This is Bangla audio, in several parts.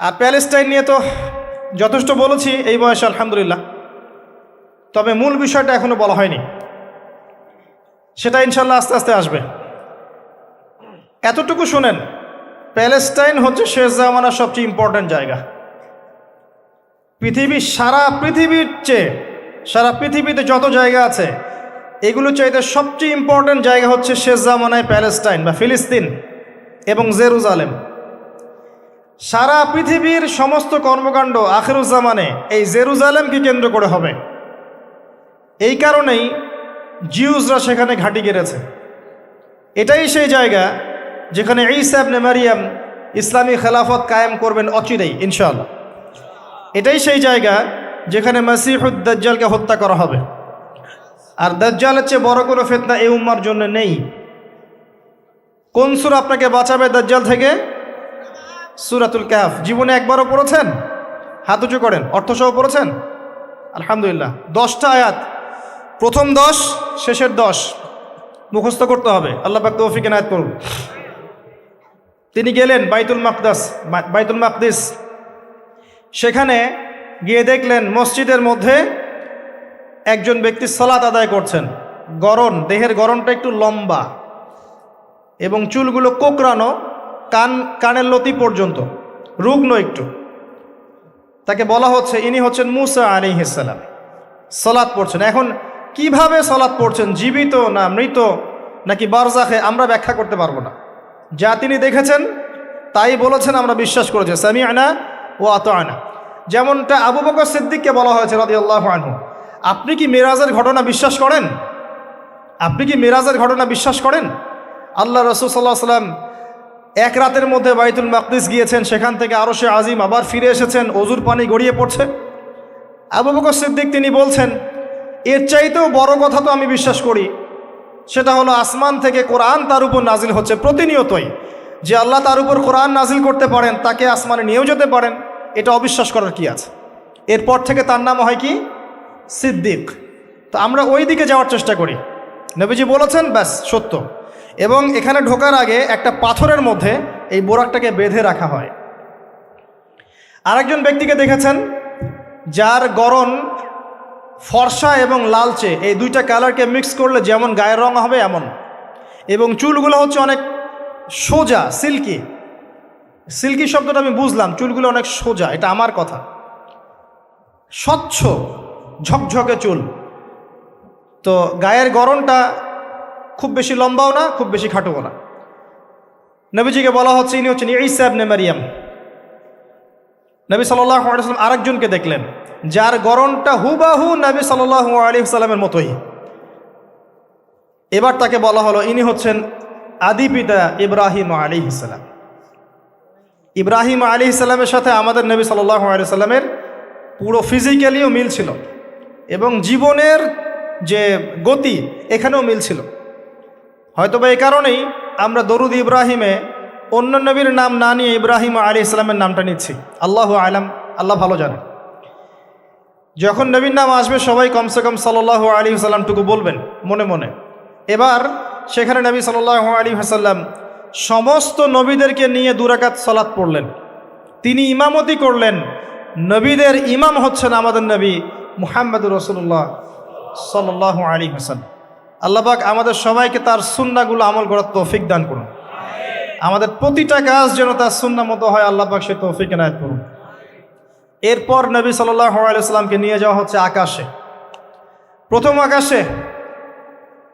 আর প্যালেস্টাইন নিয়ে তো যথেষ্ট বলেছি এই বয়সে, আলহামদুলিল্লাহ। তবে মূল বিষয়টা এখনো বলা হয়নি, সেটা ইনশাল্লাহ আস্তে আস্তে আসবে। এতটুকু শোনেন, প্যালেস্টাইন হচ্ছে শেষ জামানার সবচেয়ে ইম্পর্ট্যান্ট জায়গা। সারা পৃথিবীর চেয়ে, সারা পৃথিবীতে যত জায়গা আছে এগুলো চাইতে সবচেয়ে ইম্পর্ট্যান্ট জায়গা হচ্ছে শেষ জামানায় প্যালেস্টাইন বা ফিলিস্তিন এবং জেরুজালেম। সারা পৃথিবীর সমস্ত কর্মকাণ্ড আখিরুজ্জামানে এই জেরুজালেমকে কেন্দ্র করে হবে। এই কারণেই জিউসরা সেখানে ঘাঁটি গেড়েছে। এটাই সেই জায়গা যেখানে ঈসা ইবনে মারিয়াম ইসলামী খেলাফত কায়েম করবেন অচিরেই ইনশাআল্লাহ। এটাই সেই জায়গা যেখানে মাসিহুদ দাজ্জালকে হত্যা করা হবে। আর দাজ্জালের চেয়ে বড় কোনো ফিতনা এই উম্মার জন্য নেই। কোন সূরা আপনাকে বাঁচাবে দাজ্জাল থেকে? সূরাতুল কাহফ। জীবনে একবারও পড়েছেন? হাত উঁচু করেন। অর্থসহ পড়েছেন? আলহামদুলিল্লাহ। 10টা আয়াত, প্রথম 10, শেষের 10 মুখস্থ করতে হবে। আল্লাহ পাক তৌফিক এনায়েত করুন। তিনি গেলেন বাইতুল মাকদিস। সেখানে গিয়ে দেখলেন মসজিদের মধ্যে একজন ব্যক্তি সালাত আদায় করছেন। দেহের গড়নটা একটু লম্বা এবং চুলগুলো কোকড়ানো, কানের লতি পর্যন্ত, রুগ্ন একটু। তাকে বলা হচ্ছে ইনি হচ্ছেন মুসা আলাইহিস সালাম, সালাত পড়ছেন। এখন কিভাবে সালাত পড়ছেন, জীবিত না মৃত নাকি বারজাখে, আমরা ব্যাখ্যা করতে পারবো না। যা তিনি দেখেছেন তাই বলেছেন, আমরা বিশ্বাস করেছি, সামি'না ওয়া আতা'না। যেমনটা আবু বকর সিদ্দিককে বলা হয়েছে রাদিয়াল্লাহু আনহু, আপনি কি মেরাজের ঘটনা বিশ্বাস করেন? আপনি কি মেরাজের ঘটনা বিশ্বাস করেন? আল্লাহ রাসূল সাল্লাল্লাহু আলাইহি ওয়াসাল্লাম এক রাতের মধ্যে বাইতুল মাকদিস গিয়েছেন, সেখান থেকে আরশে আজিম, আবার ফিরে এসেছেন, অজুর পানি গড়িয়ে পড়ছে। আবু বকর সিদ্দিক তিনি বলছেন, এর চাইতেও বড় কথা তো আমি বিশ্বাস করি, সেটা হলো আসমান থেকে কোরআন তার উপর নাজিল হচ্ছে প্রতিনিয়তই। যে আল্লাহ তার উপর কোরআন নাজিল করতে পারেন, তাকে আসমানে নিয়েও যেতে পারেন, এটা অবিশ্বাস করার কি আছে? এরপর থেকে তার নাম হয় কি? সিদ্দিক। তো আমরা ওই দিকে যাওয়ার চেষ্টা করি। নবীজি বলেছেন, ব্যাস সত্য। এবং এখানে ঢোকার আগে একটা পাথরের মধ্যে এই বোরাকটাকে বেঁধে রাখা হয়। আরেকজন ব্যক্তিকে দেখেছেন যার গড়ন ফর্সা এবং লালচে, এই দুইটা কালারকে মিক্স করলে যেমন গায়ের রং হবে এমন, এবং চুলগুলো হচ্ছে অনেক সোজা, সিল্কি শব্দটা আমি বুঝলাম, চুলগুলো অনেক সোজা, এটা আমার কথা, স্বচ্ছ ঝকঝকে চুল। তো গায়ের গড়নটা খুব বেশি লম্বাও না, খুব বেশি খাটোও না। নবীজিকে বলা হচ্ছে ইনি হচ্ছেন ঈসা ইবনে মারিয়াম। নবী সাল্লাল্লাহু আলাইহি ওয়াসাল্লাম আরেকজনকে দেখলেন যার গড়নটা হুবাহু নবী সাল্লাল্লাহু আলাইহি ওয়াসাল্লামের মতোই। এবার তাকে বলা হলো ইনি হচ্ছেন আদি পিতা ইব্রাহিম আলাইহিস সালাম। ইব্রাহিম আলাইহিস সালামের সাথে আমাদের নবী সাল্লাল্লাহু আলাইহি ওয়াসাল্লামের পুরো ফিজিক্যালিও মিল ছিল এবং জীবনের যে গতি এখানেও মিল ছিল। হয়তোবা এই কারণেই আমরা দরুদ ইব্রাহিমে অন্য নবীর নাম না নিয়ে ইব্রাহিম আলাইহিস সালামের নামটা নিচ্ছি। আল্লাহু আলাম, আল্লাহ ভালো জানেন। যখন নবীর নাম আসবে সবাই কমসে কম সাল্লাল্লাহু আলাইহি ওয়াসাল্লামটুকু বলবেন মনে মনে। এবার সেখানে নবী সাল্লাল্লাহু আলাইহি ওয়াসাল্লাম সমস্ত নবীদেরকে নিয়ে 2 রাকাত সালাত পড়লেন। তিনি ইমামতি করলেন। নবীদের ইমাম হচ্ছেন আমাদের নবী মুহাম্মদুর রাসূলুল্লাহ সাল্লাল্লাহু আলাইহি ওয়াসাল্লাম। আল্লাহ পাক আমাদের সবাইকে তার সুন্নাহগুলো আমল করার তৌফিক দান করুন। আমাদের প্রতিটা কাজ যেন তার সুন্নাহ মতো হয়, আল্লাহ পাক সে তৌফিক এনায়েত করুন। এরপর নবী সাল্লাল্লাহু আলাইহি ওয়াসাল্লামকে নিয়ে যাওয়া হচ্ছে আকাশে। প্রথম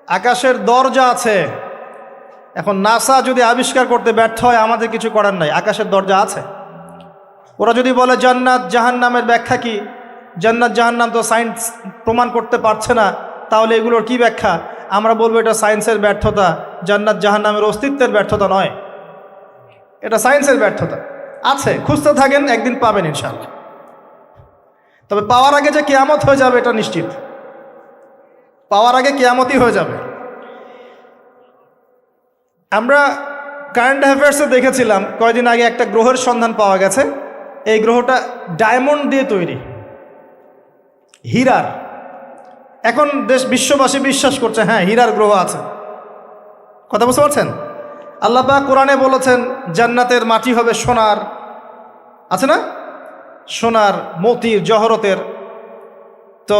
আকাশের দরজা আছে। এখন নাসা যদি আবিষ্কার করতে ব্যর্থ হয়, আমাদের কিছু করার নাই, আকাশের দরজা আছে। ওরা যদি বলে জান্নাত জাহান্নামের ব্যাখ্যা কি, জান্নাত জাহান্নাম তো সায়েন্স প্রমাণ করতে পারছে না, তাহলে এগুলোর কি ব্যাখ্যা? আমরা বলবো এটা সায়েন্সের ব্যর্থতা, জান্নাত জাহান্নামের অস্তিত্বের ব্যর্থতা নয়, এটা সায়েন্সের ব্যর্থতা। আছে, খুঁজতে থাকেন, একদিন পাবেন ইনশাআল্লাহ। তবে পাওয়ার আগে যে কিয়ামত হয়ে যাবে এটা নিশ্চিত, পাওয়ার আগে কিয়ামতই হয়ে যাবে। আমরা কারেন্ট অ্যাফেয়ার্সে দেখেছিলাম কয়েকদিন আগে একটা গ্রহের সন্ধান পাওয়া গেছে। এই গ্রহটা ডায়মন্ড দিয়ে তৈরি, হীরার। এখন বিশ্ববাসী বিশ্বাস করছে হ্যাঁ হীরার গ্রহ আছে। কথা বুঝতে পারছেন? আল্লাহ পাক কোরআনে বলেছেন জান্নাতের মাটি হবে সোনার, আছে না, সোনার, মতির, জহরতের। তো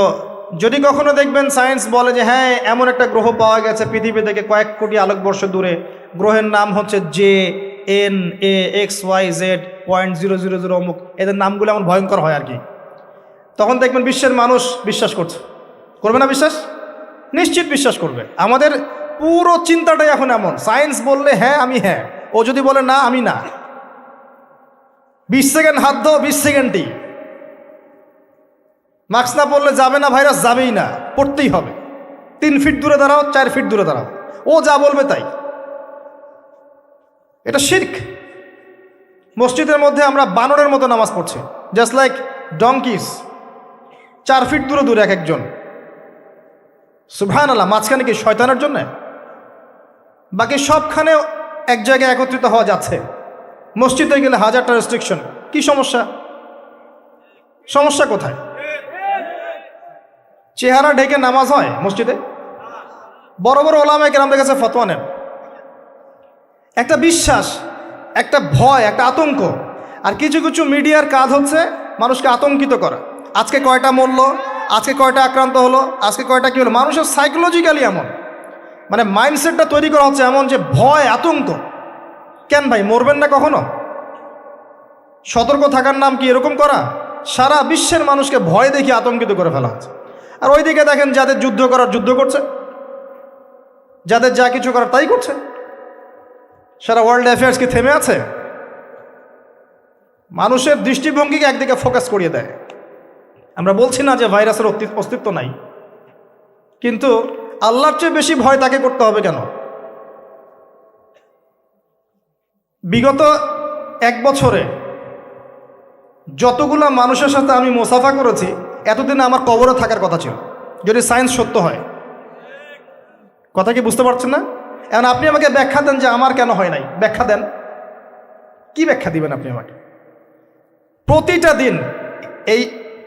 যদি কখনো দেখবেন সায়েন্স বলে যে হ্যাঁ এমন একটা গ্রহ পাওয়া গেছে পৃথিবী থেকে কয়েক কোটি আলোকবর্ষ দূরে, গ্রহের নাম হচ্ছে JNAXYZ.000 অমুক, এদের নামগুলো এমন ভয়ঙ্কর হয় আর কি, তখন দেখবেন বিশ্বের মানুষ বিশ্বাস করবে না বিশ্বাস? নিশ্চিত বিশ্বাস করবে। আমাদের পুরো চিন্তাটাই এখন এমন, সায়েন্স বললে হ্যাঁ আমি হ্যাঁ, ও যদি বলে না আমি না। 20 সেকেন্ড হাত দাও, 20 সেকেন্ডই। মাস্ক না পরলে যাবে না, ভাইরাস যাবেই না, পড়তেই হবে। 3 ফিট দূরে দাঁড়াও, 4 ফিট দূরে দাঁড়াও, ও যা বলবে তাই। এটা শিরক। মসজিদের মধ্যে আমরা বানরের মতো নামাজ পড়ছি, জাস্ট লাইক ডঙ্কিস, 4 ফিট দূরে দূরে এক একজন। সুবহানাল্লাহ, মাঝখানে কি শয়তানের জন্য? বাকি সবখানে এক জায়গায় একত্রিত হওয়া যাচ্ছে। মসজিদে গেলে 1000টা রেস্ট্রিকশন, কি সমস্যা? সমস্যা কোথায়? চেহারা ঢেকে নামাজ হয় মসজিদে? বড় বড় ওলামায়ে কেরামদের কাছে ফতোয়া নেন। একটা বিশ্বাস, একটা ভয়, একটা আতঙ্ক। আর কিছু কিছু মিডিয়ার কাজ হচ্ছে মানুষকে আতঙ্কিত করা। আজকে কয়টা মরলো, আজকে কয়টা আক্রান্ত হলো, আজকে কয়টা কী হলো। মানুষের সাইকোলজিক্যালি এমন, মানে মাইন্ডসেটটা তৈরি করা হচ্ছে এমন যে ভয়, আতঙ্ক। কেন ভাই, মরবেন না কখনো? সতর্ক থাকার নাম কি এরকম করা? সারা বিশ্বের মানুষকে ভয় দেখিয়ে আতঙ্কিত করে ফেলা হচ্ছে। আর ওইদিকে দেখেন যাদের যুদ্ধ করার যুদ্ধ করছে, যাদের যা কিছু করার তাই করছে। সারা ওয়ার্ল্ড অ্যাফেয়ার্স কি থেমে আছে? মানুষের দৃষ্টিভঙ্গিকে একদিকে ফোকাস করিয়ে দেয়। আমরা বলছি না যে ভাইরাসের অস্তিত্ব নাই, কিন্তু আল্লাহর চেয়ে বেশি ভয় তাকে করতে হবে কেন? বিগত 1 বছরে যতগুলো মানুষের সাথে আমি মোসাফা করেছি, এতদিনে আমার কবরে থাকার কথা ছিল, যদি সায়েন্স সত্য হয়। কথা কি বুঝতে পারছেন না? এখন আপনি আমাকে ব্যাখ্যা দেন যে আমার কেন হয় নাই, ব্যাখ্যা দেন। কি ব্যাখ্যা দিবেন আপনি আমাকে? প্রতিটা দিন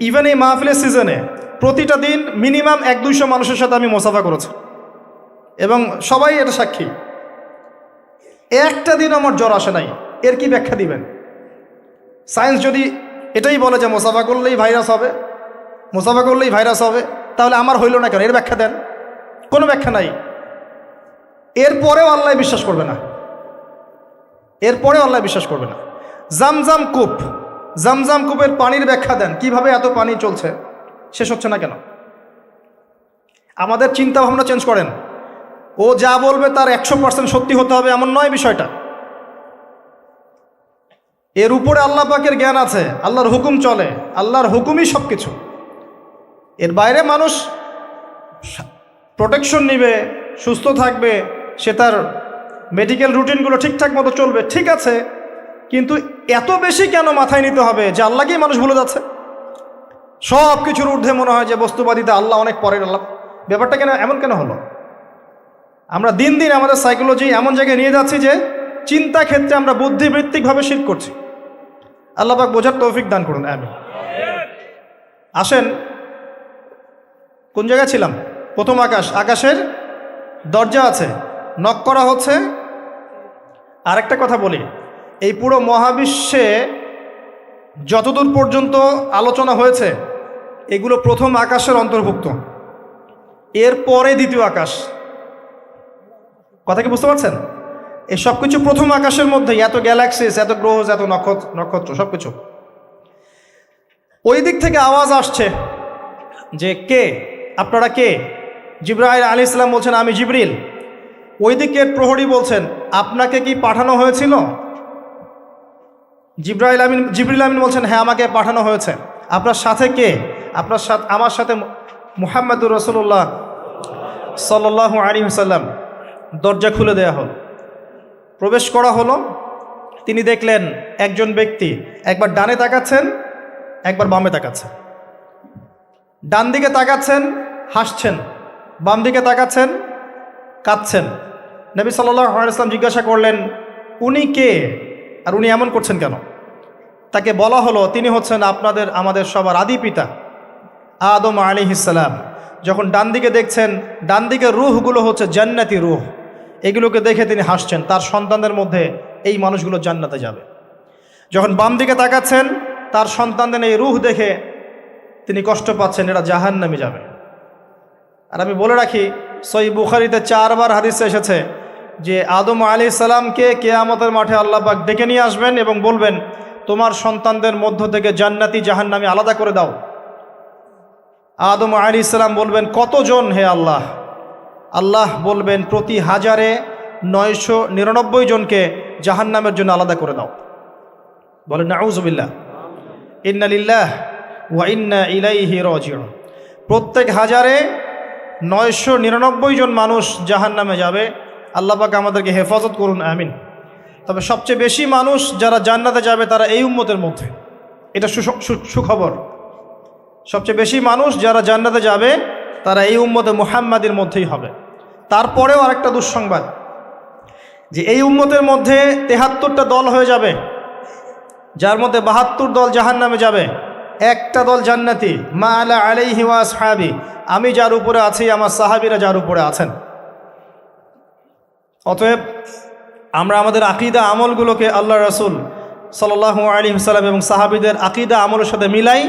ইভেন এই মাহফিলের সিজনে প্রতিটা দিন মিনিমাম 100-200 মানুষের সাথে আমি মোসাফা করেছি, এবং সবাই এটা সাক্ষী। একটা দিন আমার জ্বর আসে নাই, এর কি ব্যাখ্যা দিবেন? সায়েন্স যদি এটাই বলে যে মোসাফা করলেই ভাইরাস হবে, মোসাফা করলেই ভাইরাস হবে, তাহলে আমার হইল না কেন? এর ব্যাখ্যা দেন। কোনো ব্যাখ্যা নাই। এরপরেও আল্লাহ বিশ্বাস করবে না, এরপরেও আল্লাহ বিশ্বাস করবে না। জামজাম কূপের পানির ব্যাখ্যা দেন, কিভাবে এত পানি চলছে, শেষ হচ্ছে না কেন? আমাদের চিন্তা ভাবনা চেঞ্জ করেন। ও যা বলবে তার 100% সত্যি হতে হবে এমন নয় বিষয়টা। এর উপরে আল্লাহ পাকের জ্ঞান আছে, আল্লাহর হুকুম চলে, আল্লাহর হুকুমই সব কিছু। এর বাইরে মানুষ প্রোটেকশন নিবে, সুস্থ থাকবে, সে তার মেডিকেল রুটিনগুলো ঠিকঠাক মতো চলবে, ঠিক আছে, কিন্তু এত বেশি কেন মাথায় নিতে হবে যে আল্লাহকেই মানুষ ভুলে যাচ্ছে? সব কিছুর ঊর্ধ্বে মনে হয় যে বস্তুবাদিতে আল্লাহ অনেক পরের আল্লাহ। ব্যাপারটা কেন এমন কেন হলো? আমরা দিন দিন আমাদের সাইকোলজি এমন জায়গায় নিয়ে যাচ্ছি যে চিন্তা ক্ষেত্রে আমরা বুদ্ধিবৃত্তিকভাবে শিরক করছি। আল্লাহ পাক বোঝার তৌফিক দান করুন, আমিন। আসেন, কোন জায়গায় ছিলাম? প্রথম আকাশ, আকাশের দরজা আছে, নক করা হচ্ছে। আরেকটা কথা বলি, এই পুরো মহাবিশ্বে যতদূর পর্যন্ত আলোচনা হয়েছে এগুলো প্রথম আকাশের অন্তর্ভুক্ত, এরপরে দ্বিতীয় আকাশ। কথা কি বুঝতে পারছেন? এই সব কিছু প্রথম আকাশের মধ্যে, এত গ্যালাক্সিস, এত গ্রহ, এত নক্ষত্র সব কিছু। ওই দিক থেকে আওয়াজ আসছে যে কে আপনারা, কে? জিবরাইল আলাইহিস সালাম বলছেন আমি জিবরিল। ওই দিকের প্রহরী বলছেন আপনাকে কি পাঠানো হয়েছিল? জিবরিল আমিন বলছেন হ্যাঁ আমাকে পাঠানো হয়েছে। আপনার সাথে কে? আপনার সাথে, আমার সাথে মুহাম্মদুর রাসূলুল্লাহ সাল্লাল্লাহু আলাইহি ওয়াসাল্লাম। দরজা খুলে দেয়া হল, প্রবেশ করা হলো। তিনি দেখলেন একজন ব্যক্তি একবার ডানে তাকাচ্ছেন, একবার বামে তাকাচ্ছেন। ডান দিকে তাকাচ্ছেন, হাসছেন, বাম দিকে তাকাচ্ছেন, কাঁদছেন। নবী সাল্লাল্লাহু আলাইহি ওয়াসাল্লাম জিজ্ঞাসা করলেন উনি কে আর উনি এমন করছেন কেন? তাকে বলা হলো তিনি হচ্ছেন আমাদের সবার আদি পিতা আদম আলাইহিস সালাম। যখন ডান দিকে দেখছেন, ডান দিকের রূহগুলো হচ্ছে জান্নাতি রূহ, এগুলোকে দেখে তিনি হাসছেন। তার সন্তানদের মধ্যে এই মানুষগুলো জান্নাতে যাবে। যখন বাম দিকে তাকাচ্ছেন তার সন্তানদের এই রূহ দেখে তিনি কষ্ট পাচ্ছেন, এরা জাহান্নামে যাবে। আর আমি বলে রাখি, সহিহ বুখারীতে 4 বার হাদিসে এসেছে যে আদম আলাইহিস সালামকে কিয়ামতের মাঠে আল্লাহ পাক ডেকে নিয়ে আসবেন এবং বলবেন, তোমার সন্তানদের মধ্য থেকে জান্নাতি জাহান্নামী আলাদা করে দাও। আদম আলাইহিস সালাম বলবেন, কতজন হে আল্লাহ? আল্লাহ বলবেন, প্রতি 1000-এ 999 জনকে জাহান্নামের জন্য আলাদা করে দাও। বলেন নাউযুবিল্লাহ। ইন্না লিল্লাহ ওয়া ইন্না ইলাইহি রাজিউন। প্রত্যেক 1000-এ 999 জন মানুষ জাহান্নামে যাবে। আল্লাহ পাক আমাদেরকে হেফাজত করুন, আমিন। তবে সবচেয়ে বেশি মানুষ যারা জান্নাতে যাবে তারা এই উম্মতের মধ্যে, এটা সুখবর। সবচেয়ে বেশি মানুষ যারা জান্নাতে যাবে তারা এই উম্মতে মুহাম্মাদের মধ্যেই হবে। তারপরেও আরেকটা দুঃসংবাদ, যে এই উম্মতের মধ্যে 73টা দল হয়ে যাবে, যার মধ্যে 72 দল জাহান্নামে যাবে, একটা দল জান্নাতি। মা আলা আলাইহি ওয়া আসহাবি, আমি যার উপরে আছি, আমার সাহাবীরা যার উপরে আছেন। অতএব আমরা আমাদের আকীদা আমলগুলোকে আল্লাহ রাসূল সাল্লাল্লাহু আলাইহি ওয়াসাল্লাম এবং সাহাবীদের আকীদা আমলের সাথে মিলাই,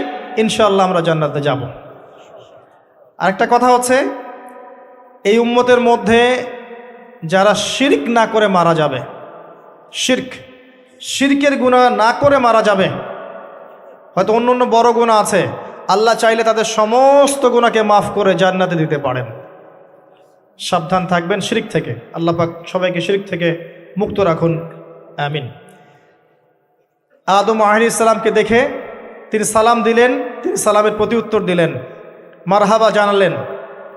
ইনশাআল্লাহ আমরা জান্নাতে যাব। আরেকটা কথা হচ্ছে, এই উম্মতের মধ্যে যারা শিরক না করে মারা যাবে, শিরকের গুনাহ না করে মারা যাবে, হয়তো অন্য অন্য বড় গুনাহ আছে, আল্লাহ চাইলে তাদের সমস্ত গুনাহকে মাফ করে জান্নাতে দিতে পারেন। সাবধান থাকবেন শিরক থেকে। আল্লাহ পাক সবাইকে শিরক থেকে মুক্ত রাখুন, আমিন। আদম আলাইহিস সালামকে দেখে তিনি সালাম দিলেন, তিনি সালামের প্রতি উত্তর দিলেন, মারহাবা জানালেন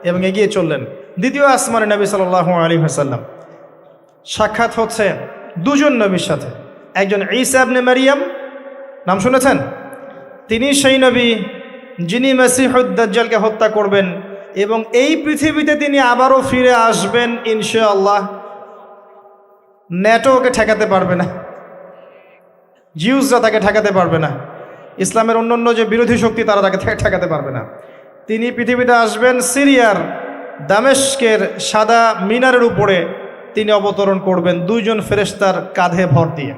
এবং এগিয়ে চললেন। দ্বিতীয় আসমানে নবী সাল্লাল্লাহু আলাইহি ওয়াসাল্লাম সাক্ষাৎ হচ্ছে 2 জন নবীর সাথে। একজন ঈসা ইবনে মারিয়াম, নাম শুনেছেন? তিনি সেই নবী যিনি মসিহুদ দাজ্জালকে হত্যা করবেন এবং এই পৃথিবীতে তিনি আবারও ফিরে আসবেন ইনশাআল্লাহ। ন্যাটো ওকে ঠেকাতে পারবে না, জিউসরা তাকে ঠেকাতে পারবে না, ইসলামের অন্যান্য যে বিরোধী শক্তি তারা তাকে ঠেকাতে পারবে না। তিনি পৃথিবীতে আসবেন, সিরিয়ার দামেস্কের সাদা মিনারের উপরে তিনি অবতরণ করবেন 2 জন ফেরেশতার কাঁধে ভর দিয়ে।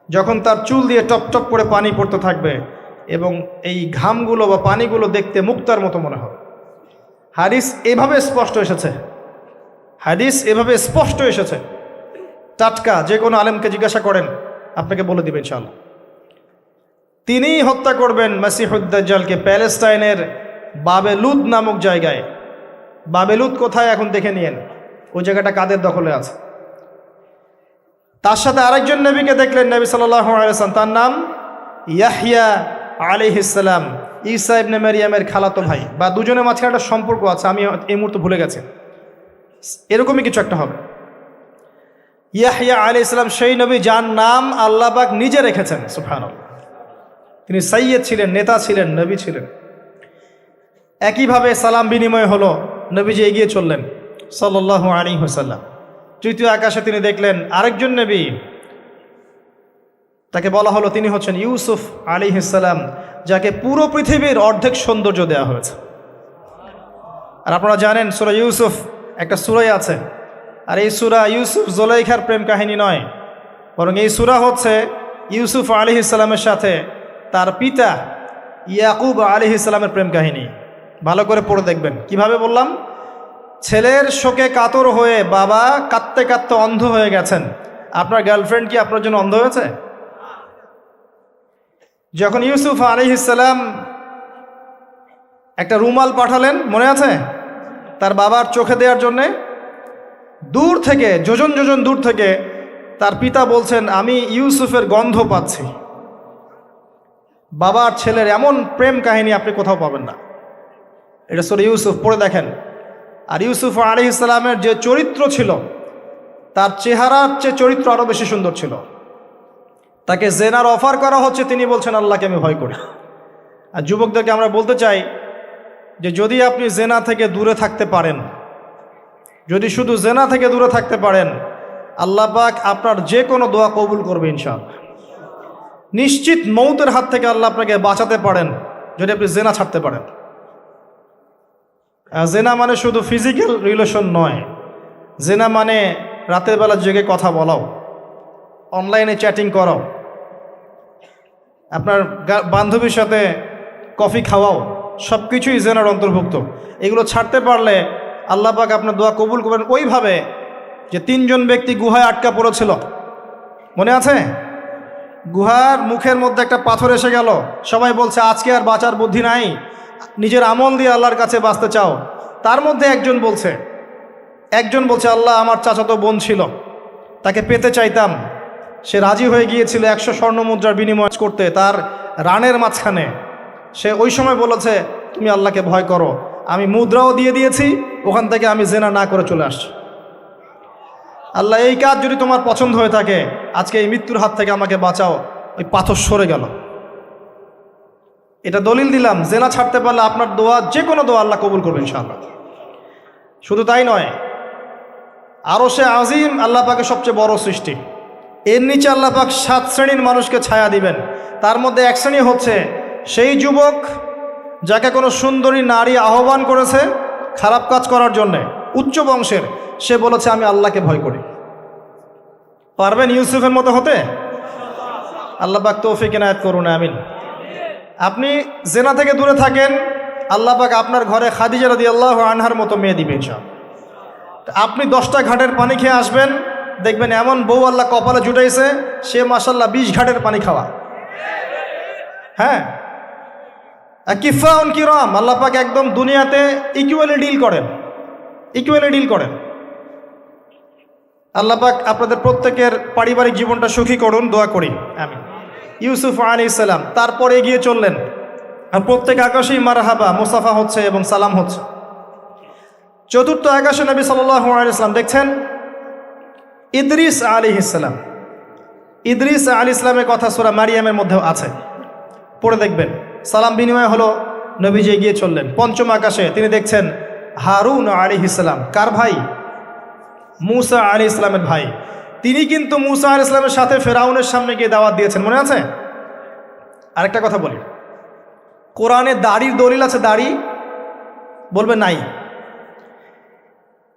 যখন তার চুল দিয়ে টপ টপ করে পানি পড়তে থাকবে এবং এই ঘামগুলো বা পানিগুলো দেখতে মুক্তার মতো মনে হবে। হাদিস এভাবে স্পষ্ট এসেছে, হাদিস এভাবে স্পষ্ট এসেছে, টাটকা। যে কোনো আলেমকে জিজ্ঞাসা করেন, আপনাকে বলে দিবেন ইনশাআল্লাহ। তিনি হত্যা করবেন মসিহুদ দাজ্জালকে প্যালেস্টাইনের বাবেলুদ নামক জায়গায়। বাবেলুদ কোথায় এখন দেখে নিয়েন, ওই জায়গাটা কাদের দখলে আছে। তার সাথে আরেকজন নবীকে দেখলেন, নবী সাল্লাল্লাহু আলাইহি ওয়াসাল্লাম, তার নাম ইয়াহইয়া আলাইহিস সালাম, ঈসা ইবনে মারিয়ামের খালাতো ভাই, বা দুজনের মাঝখানে একটা সম্পর্ক আছে, আমি এই মুহূর্তে ভুলে গেছি, এরকমই কিছু একটা হবে। ইয়াহইয়া আলাইহিস সালাম সেই নবী যার নাম আল্লাহ পাক নিজে রেখেছেন, সুবহানাল্লাহ। তিনি সাইয়্যেদ ছিলেন, নেতা ছিলেন, নবী ছিলেন। একইভাবে সালাম বিনিময় হলো, নবীজি এগিয়ে চললেন সাল্লাল্লাহু আলাইহি ওয়াসাল্লাম। তৃতীয় আকাশে তিনি দেখলেন আরেকজন নবী, তাকে বলা হলো তিনি হচ্ছেন ইউসুফ আলাইহিস সালাম, যাকে পুরো পৃথিবীর অর্ধেক সৌন্দর্য দেওয়া হয়েছে। আর আপনারা জানেন সূরা ইউসুফ একটা সূরাই আছে, আর এই সূরা ইউসুফ জুলাইখার প্রেম কাহিনী নয়, বরং এই সূরা হচ্ছে ইউসুফ আলাইহিস সালামের সাথে তার পিতা ইয়াকুব আলাইহিস সালামের প্রেম কাহিনী। ভালো করে পড়ে দেখবেন। কিভাবে বললাম? ছেলের শোকে কাতর হয়ে বাবা কাঁদতে কাঁদতে অন্ধ হয়ে গেছেন। আপনার গার্লফ্রেন্ড কি আপনার জন্য অন্ধ হয়েছে? যখন ইউসুফ আলাইহিস সালাম একটা রুমাল পাঠালেন, মনে আছে, তার বাবার চোখে দেওয়ার জন্যে, দূর থেকে যোজন যোজন দূর থেকে তার পিতা বলছেন, আমি ইউসুফের গন্ধ পাচ্ছি। বাবার ছেলের এমন প্রেম কাহিনী আপনি কোথাও পাবেন না। এটা সূরা ইউসুফ, পড়ে দেখেন। আর ইউসুফ আলাইহিস সালামের যে চরিত্র ছিল, তার চেহারার চেয়ে চরিত্র আরও বেশি সুন্দর ছিল। তাকে জেনার অফার করা হচ্ছে, তিনি বলছেন আল্লাহকে আমি ভয় করি। আর যুবকদেরকে আমরা বলতে চাই যে যদি আপনি জেনা থেকে দূরে থাকতে পারেন, যদি শুধু জেনা থেকে দূরে থাকতে পারেন, আল্লাহ পাক আপনার যে কোনো দোয়া কবুল করবে ইনশাআল্লাহ। নিশ্চিত মৌতের হাত থেকে আল্লাহ আপনাকে বাঁচাতে পারেন যদি আপনি জেনা ছাড়তে পারেন। জেনা মানে শুধু ফিজিক্যাল রিলেশন নয়, জেনা মানে রাতের বেলা জেগে কথা বলাও, অনলাইনে চ্যাটিং করাও, আপনার বান্ধবীর সাথে কফি খাওয়াও, সব কিছুই জেনার অন্তর্ভুক্ত। এগুলো ছাড়তে পারলে আল্লাহ পাক আপনার দোয়া কবুল করবেন। ওইভাবে যে 3 জন ব্যক্তি গুহায় আটকা পড়েছিল, মনে আছে? গুহার মুখের মধ্যে একটা পাথর এসে গেল, সবাই বলছে আজকে আর বাঁচার বুদ্ধি নাই, নিজের আমল দিয়ে আল্লাহর কাছে বাঁচতে চাও। তার মধ্যে একজন বলছে আল্লাহ, আমার চাচাতো বোন ছিল, তাকে পেতে চাইতাম। সে রাজি হয়ে গিয়েছিল 100 স্বর্ণ মুদ্রার বিনিময় করতে তার রানের মাঝখানে। সে ওই সময় বলেছে তুমি আল্লাহকে ভয় করো, আমি মুদ্রাও দিয়ে দিয়েছি, ওখান থেকে আমি জেনা না করে চলে আসছি। আল্লাহ, এই কাজ যদি তোমার পছন্দ হয়ে থাকে, আজকে এই মৃত্যুর হাত থেকে আমাকে বাঁচাও। ওই পাথর সরে গেল। এটা দলিল দিলাম, জেনা ছাড়তে পারলে আপনার দোয়া, যে কোনো দোয়া আল্লাহ কবুল করবে ইনশাআল্লাহ। শুধু তাই নয়, আরশে আজিম আল্লাহ পাকের সবচেয়ে বড় সৃষ্টি। এর নিচে আল্লাহ পাক 7 শ্রেণীর মানুষকে ছায়া দিবেন। তার মধ্যে এক শ্রেণী হচ্ছে সেই যুবক যাকে কোনো সুন্দরী নারী আহ্বান করেছে খারাপ কাজ করার জন্যে, উচ্চ বংশের, সে বলেছে আমি আল্লাহকে ভয় করি। পারবেন ইউসুফের মতো হতে? আল্লাহ পাক তৌফিক ইনায়াত করুন, আমিন। আপনি জেনা থেকে দূরে থাকেন, আল্লাহ পাক আপনার ঘরে খাদিজা রাদিয়াল্লাহু আনহার মতো মেয়ে দিবে ইনশাআল্লাহ। আপনি 10টা ঘাটের পানি খেয়ে আসবেন, দেখবেন এমন বউ আল্লাহ কপালে জুটাইছে, সে মাশাআল্লাহ 20 ঘাটের পানি খাওয়া। হ্যাঁ, কিফাউন কিরাম, আল্লাহ পাক একদম দুনিয়াতে ইকুয়ালি ডিল করেন। আল্লাহ পাক আপনাদের প্রত্যেকের পারিবারিক জীবনটা সুখী করুন, দোয়া করি, আমিন। ইউসুফ আলাইহিস সালাম তারপরে এগিয়ে চললেন, আর প্রত্যেক আকাশেই মারহাবা মুসাফা হচ্ছে এবং সালাম হচ্ছে। 4র্থ আকাশে নবী সাল্লাল্লাহু আলাইহি ওয়াসাল্লাম দেখছেন ইদ্রিস আলাইহিস সালাম। ইদ্রিস আলাইহিস সালামের কথা সূরা মারিয়ামের মধ্যেও আছে, পড়ে দেখবেন। সালাম বিনিময় হলো, নবীজি এগিয়ে চললেন। 5ম আকাশে তিনি দেখছেন হারুন আলাইহিস সালাম। কার ভাই? মূসা আলাইহিস সালামের ভাই। তিনি কিন্তু মূসা আলাইহিস সালামের সাথে ফেরাউনের সামনে গিয়ে দাওয়াত দিয়েছেন, মনে আছে? আরেকটা কথা বলি, কোরআনে দাড়ির দলিল আছে? দাড়ি বলবে নাই।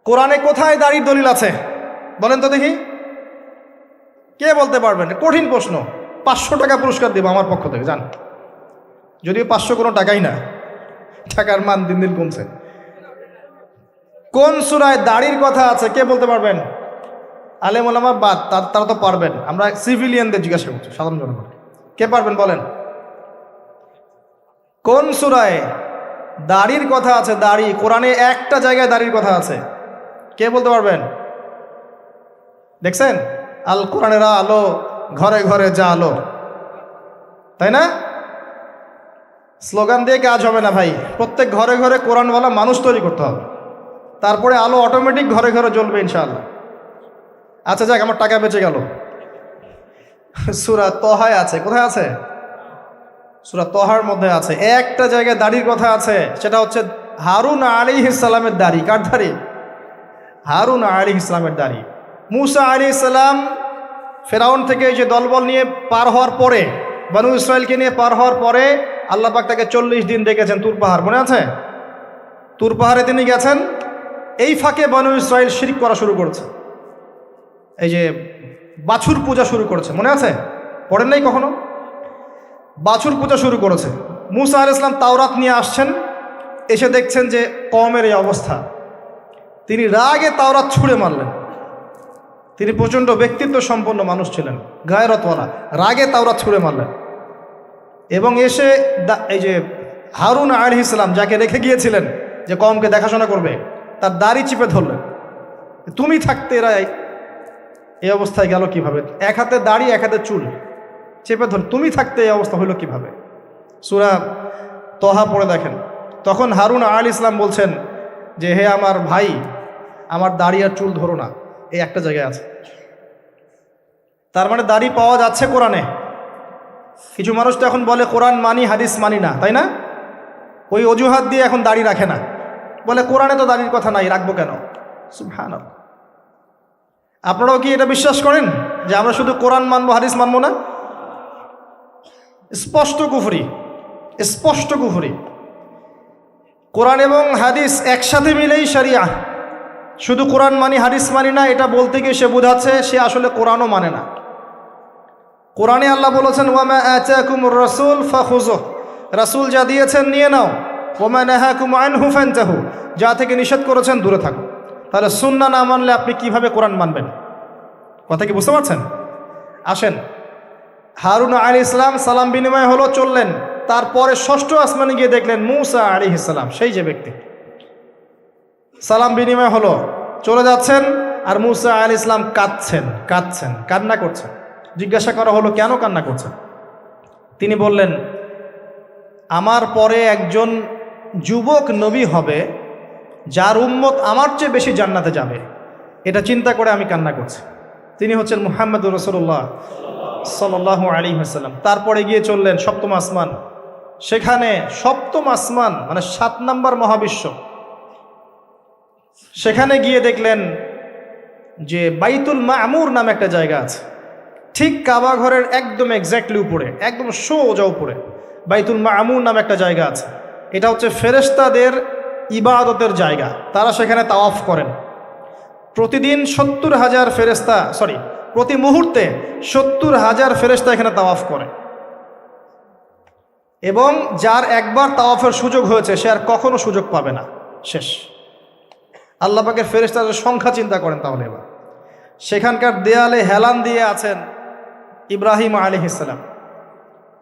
কোরআনে কোথায় দাড়ির দলিল আছে বলেন তো দেখি, কে বলতে পারবেন? কঠিন প্রশ্ন। 500 টাকা পুরস্কার দেব আমার পক্ষ থেকে, জান। যদিও 500 কোনো টাকাই না, টাকার মান দিন দিন কমছে। কোন সূরায় দাড়ির কথা আছে কে বলতে পারবেন? আলেম ওলামা বাদ, তারা তো পারবেন। আমরা সিভিলিয়ানদের জিজ্ঞাসা করছি, সাধারণ জনগণ। কে পারবেন বলেন? কোন সূরায় দাড়ির কথা আছে? দাড়ি কোরআনে একটা জায়গায় দাড়ির কথা আছে, কে বলতে পারবেন? দেখছেন, আল কোরআনের আলো ঘরে ঘরে যা আলো, তাই না? স্লোগান দিয়ে কাজ হবে না ভাই, প্রত্যেক ঘরে ঘরে কোরআনওয়ালা মানুষ তৈরি করতে হবে, তারপরে আলো অটোমেটিক ঘরে ঘরে জ্বলবে ইনশাআল্লাহ। আচ্ছা যাক, আমার টাকা বেঁচে গেল। সূরা তহায় আছে। কোথায় আছে? সূরা তহার মধ্যে আছে। একটা জায়গায় দাড়ির কথা আছে, সেটা হচ্ছে হারুন আলাইহিস সালামের দাড়ি। কার দাড়ি? হারুন আলাইহিস সালামের দাড়ি। মূসা আলাইহিস সালাম ফেরাউন থেকে যে দলবল নিয়ে পার হওয়ার পরে, বনু ইসরায়েলকে নিয়ে পার হওয়ার পরে আল্লাহ পাক তাকে 40 দিন ডেকেছেন তুর পাহাড়, মনে আছে? তুর পাহাড়ে তিনি গেছেন। এই ফাঁকে বনু ইসরায়েল শিরক করা শুরু করেছে, এই যে বাছুর পূজা শুরু করেছে, মনে আছে? পড়েন নাই কখনো? বাছুর পূজা শুরু করেছে। মূসা আলাইহিস সালাম তাওরাত নিয়ে আসছেন, এসে দেখছেন যে কওমের এই অবস্থা। তিনি রাগে তাওরাত ছুঁড়ে মারলেন। তিনি প্রচণ্ড ব্যক্তিত্ব সম্পন্ন মানুষ ছিলেন, গায়রতওয়ালা। রাগে তাওরাত ছুঁড়ে মারলেন এবং এসে এই যে হারুন আলাইহিস সালাম যাকে রেখে গিয়েছিলেন যে কওমকে দেখাশোনা করবে, তার দাড়ি চিপে ধরলেন। তুমি থাকতে এরা এই অবস্থায় গেল কিভাবে? এক হাতে দাড়ি, এক হাতে চুল চেপে ধর, তুমি থাকতে এই অবস্থা হইল কিভাবে? সূরা তহা পড়ে দেখেন। তখন হারুন আলাইহিস সালাম বলছেন যে হে আমার ভাই, আমার দাড়ি আর চুল ধরো না, এই একটা জায়গায় আছে। তার মানে দাড়ি পাওয়া যাচ্ছে কোরআনে। কিছু মানুষ তো এখন বলে কোরআন মানি, হাদিস মানি না, তাই না? ওই অজুহাত দিয়ে এখন দাড়ি রাখে না, বলে কোরআনে তো দাড়ির কথা নাই, রাখবো কেন? সুবহানাল্লাহ। আপনারাও কি এটা বিশ্বাস করেন যে আমরা শুধু কোরআন মানবো, হাদিস মানবো না? স্পষ্ট কুফরি, স্পষ্ট কুফরি। কোরআন এবং হাদিস একসাথে মিলেই শরিয়া। শুধু কোরআন মানি, হাদিস মানি না, এটা বলতে গিয়ে সে বোঝাচ্ছে সে আসলে কোরআনও মানে না। কোরআনে আল্লাহ বলেছেন ওয়ামা আতাকুমুর রাসূল ফাখুযুহ, রাসূল যা দিয়েছেন নিয়ে নাও। ওয়ামা নাহাকুম আনহু ফান্তাহু, যা থেকে নিষেধ করেছেন দূরে থাকো। তাহলে সুন্নাহ না মানলে আপনি কিভাবে কোরআন মানবেন? কথা কি বুঝতে পারছেন? আসেন, হারুন আলাইহিস সালাম সালাম বিনিময় হলো, চললেন। তারপরে ষষ্ঠ আসমানে গিয়ে দেখলেন মুসা আলাইহিস সালাম, সেই যে ব্যক্তি। সালাম বিনিময় হলো, চলে যাচ্ছেন, আর মুসা আলাইহিস সালাম কাঁদছেন, কান্না করছেন। জিজ্ঞাসা করা হলো কেন কান্না করছেন? তিনি বললেন, আমার পরে একজন যুবক নবী হবে যার উম্মত আমার চেয়ে বেশি জান্নাতে যাবে, এটা চিন্তা করে আমি কান্না করছি। তিনি হচ্ছেন মুহাম্মদুর রাসূলুল্লাহ সাল্লাল্লাহু আলাইহি ওয়াসাল্লাম। তারপরে গিয়ে চললেন সপ্তম আসমান। সেখানে সপ্তম আসমান মানে 7 নম্বর মহাবিশ্ব, সেখানে গিয়ে দেখলেন যে বাইতুল মামুর নামে একটা জায়গা আছে, ঠিক কাবা ঘরের একদম এক্স্যাক্টলি উপরে, একদম সোজা উপরে বাইতুল মামুর নামে একটা জায়গা আছে। এটা হচ্ছে ফেরেশতাদের ইবাদতের জায়গা, তারা সেখানে তাওয়াফ করেন। প্রতিদিন 70,000 ফেরেশতা, প্রতি মুহূর্তে 70,000 ফেরেশতা এখানে তাওয়াফ করে। এবং যার একবার তাওয়াফের সুযোগ হয়েছে সে আর কখনো সুযোগ পাবে না, শেষ। আল্লাহ পাকের ফেরেশতাদের সংখ্যা চিন্তা করেন তাহলে। এবার সেখানকার দেয়ালে হেলান দিয়ে আছেন ইব্রাহিম আলাইহিস সালাম,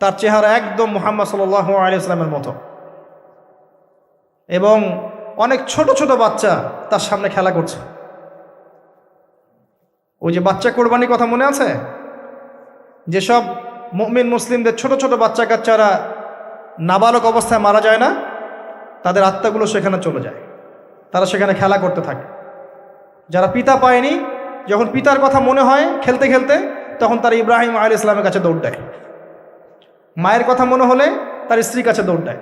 তার চেহারা একদম মুহাম্মদ সাল্লাল্লাহু আলাইহি ওয়াসাল্লামের মতো। এবং অনেক ছোট ছোট বাচ্চা তার সামনে খেলা করছে। ওই যে বাচ্চা কোরবানির কথা মনে আছে? যেসব মুমিন মুসলিমদের ছোট ছোট বাচ্চা কাচ্চারা নাবালক অবস্থায় মারা যায় না, তাদের আত্মাগুলো সেখানে চলে যায়, তারা সেখানে খেলা করতে থাকে। যারা পিতা পায়নি, যখন পিতার কথা মনে হয় খেলতে খেলতে, তখন তারা ইব্রাহিম আলাইহিস সালামের কাছে দৌড় দেয়। মায়ের কথা মনে হলে তার স্ত্রীর কাছে দৌড় দেয়।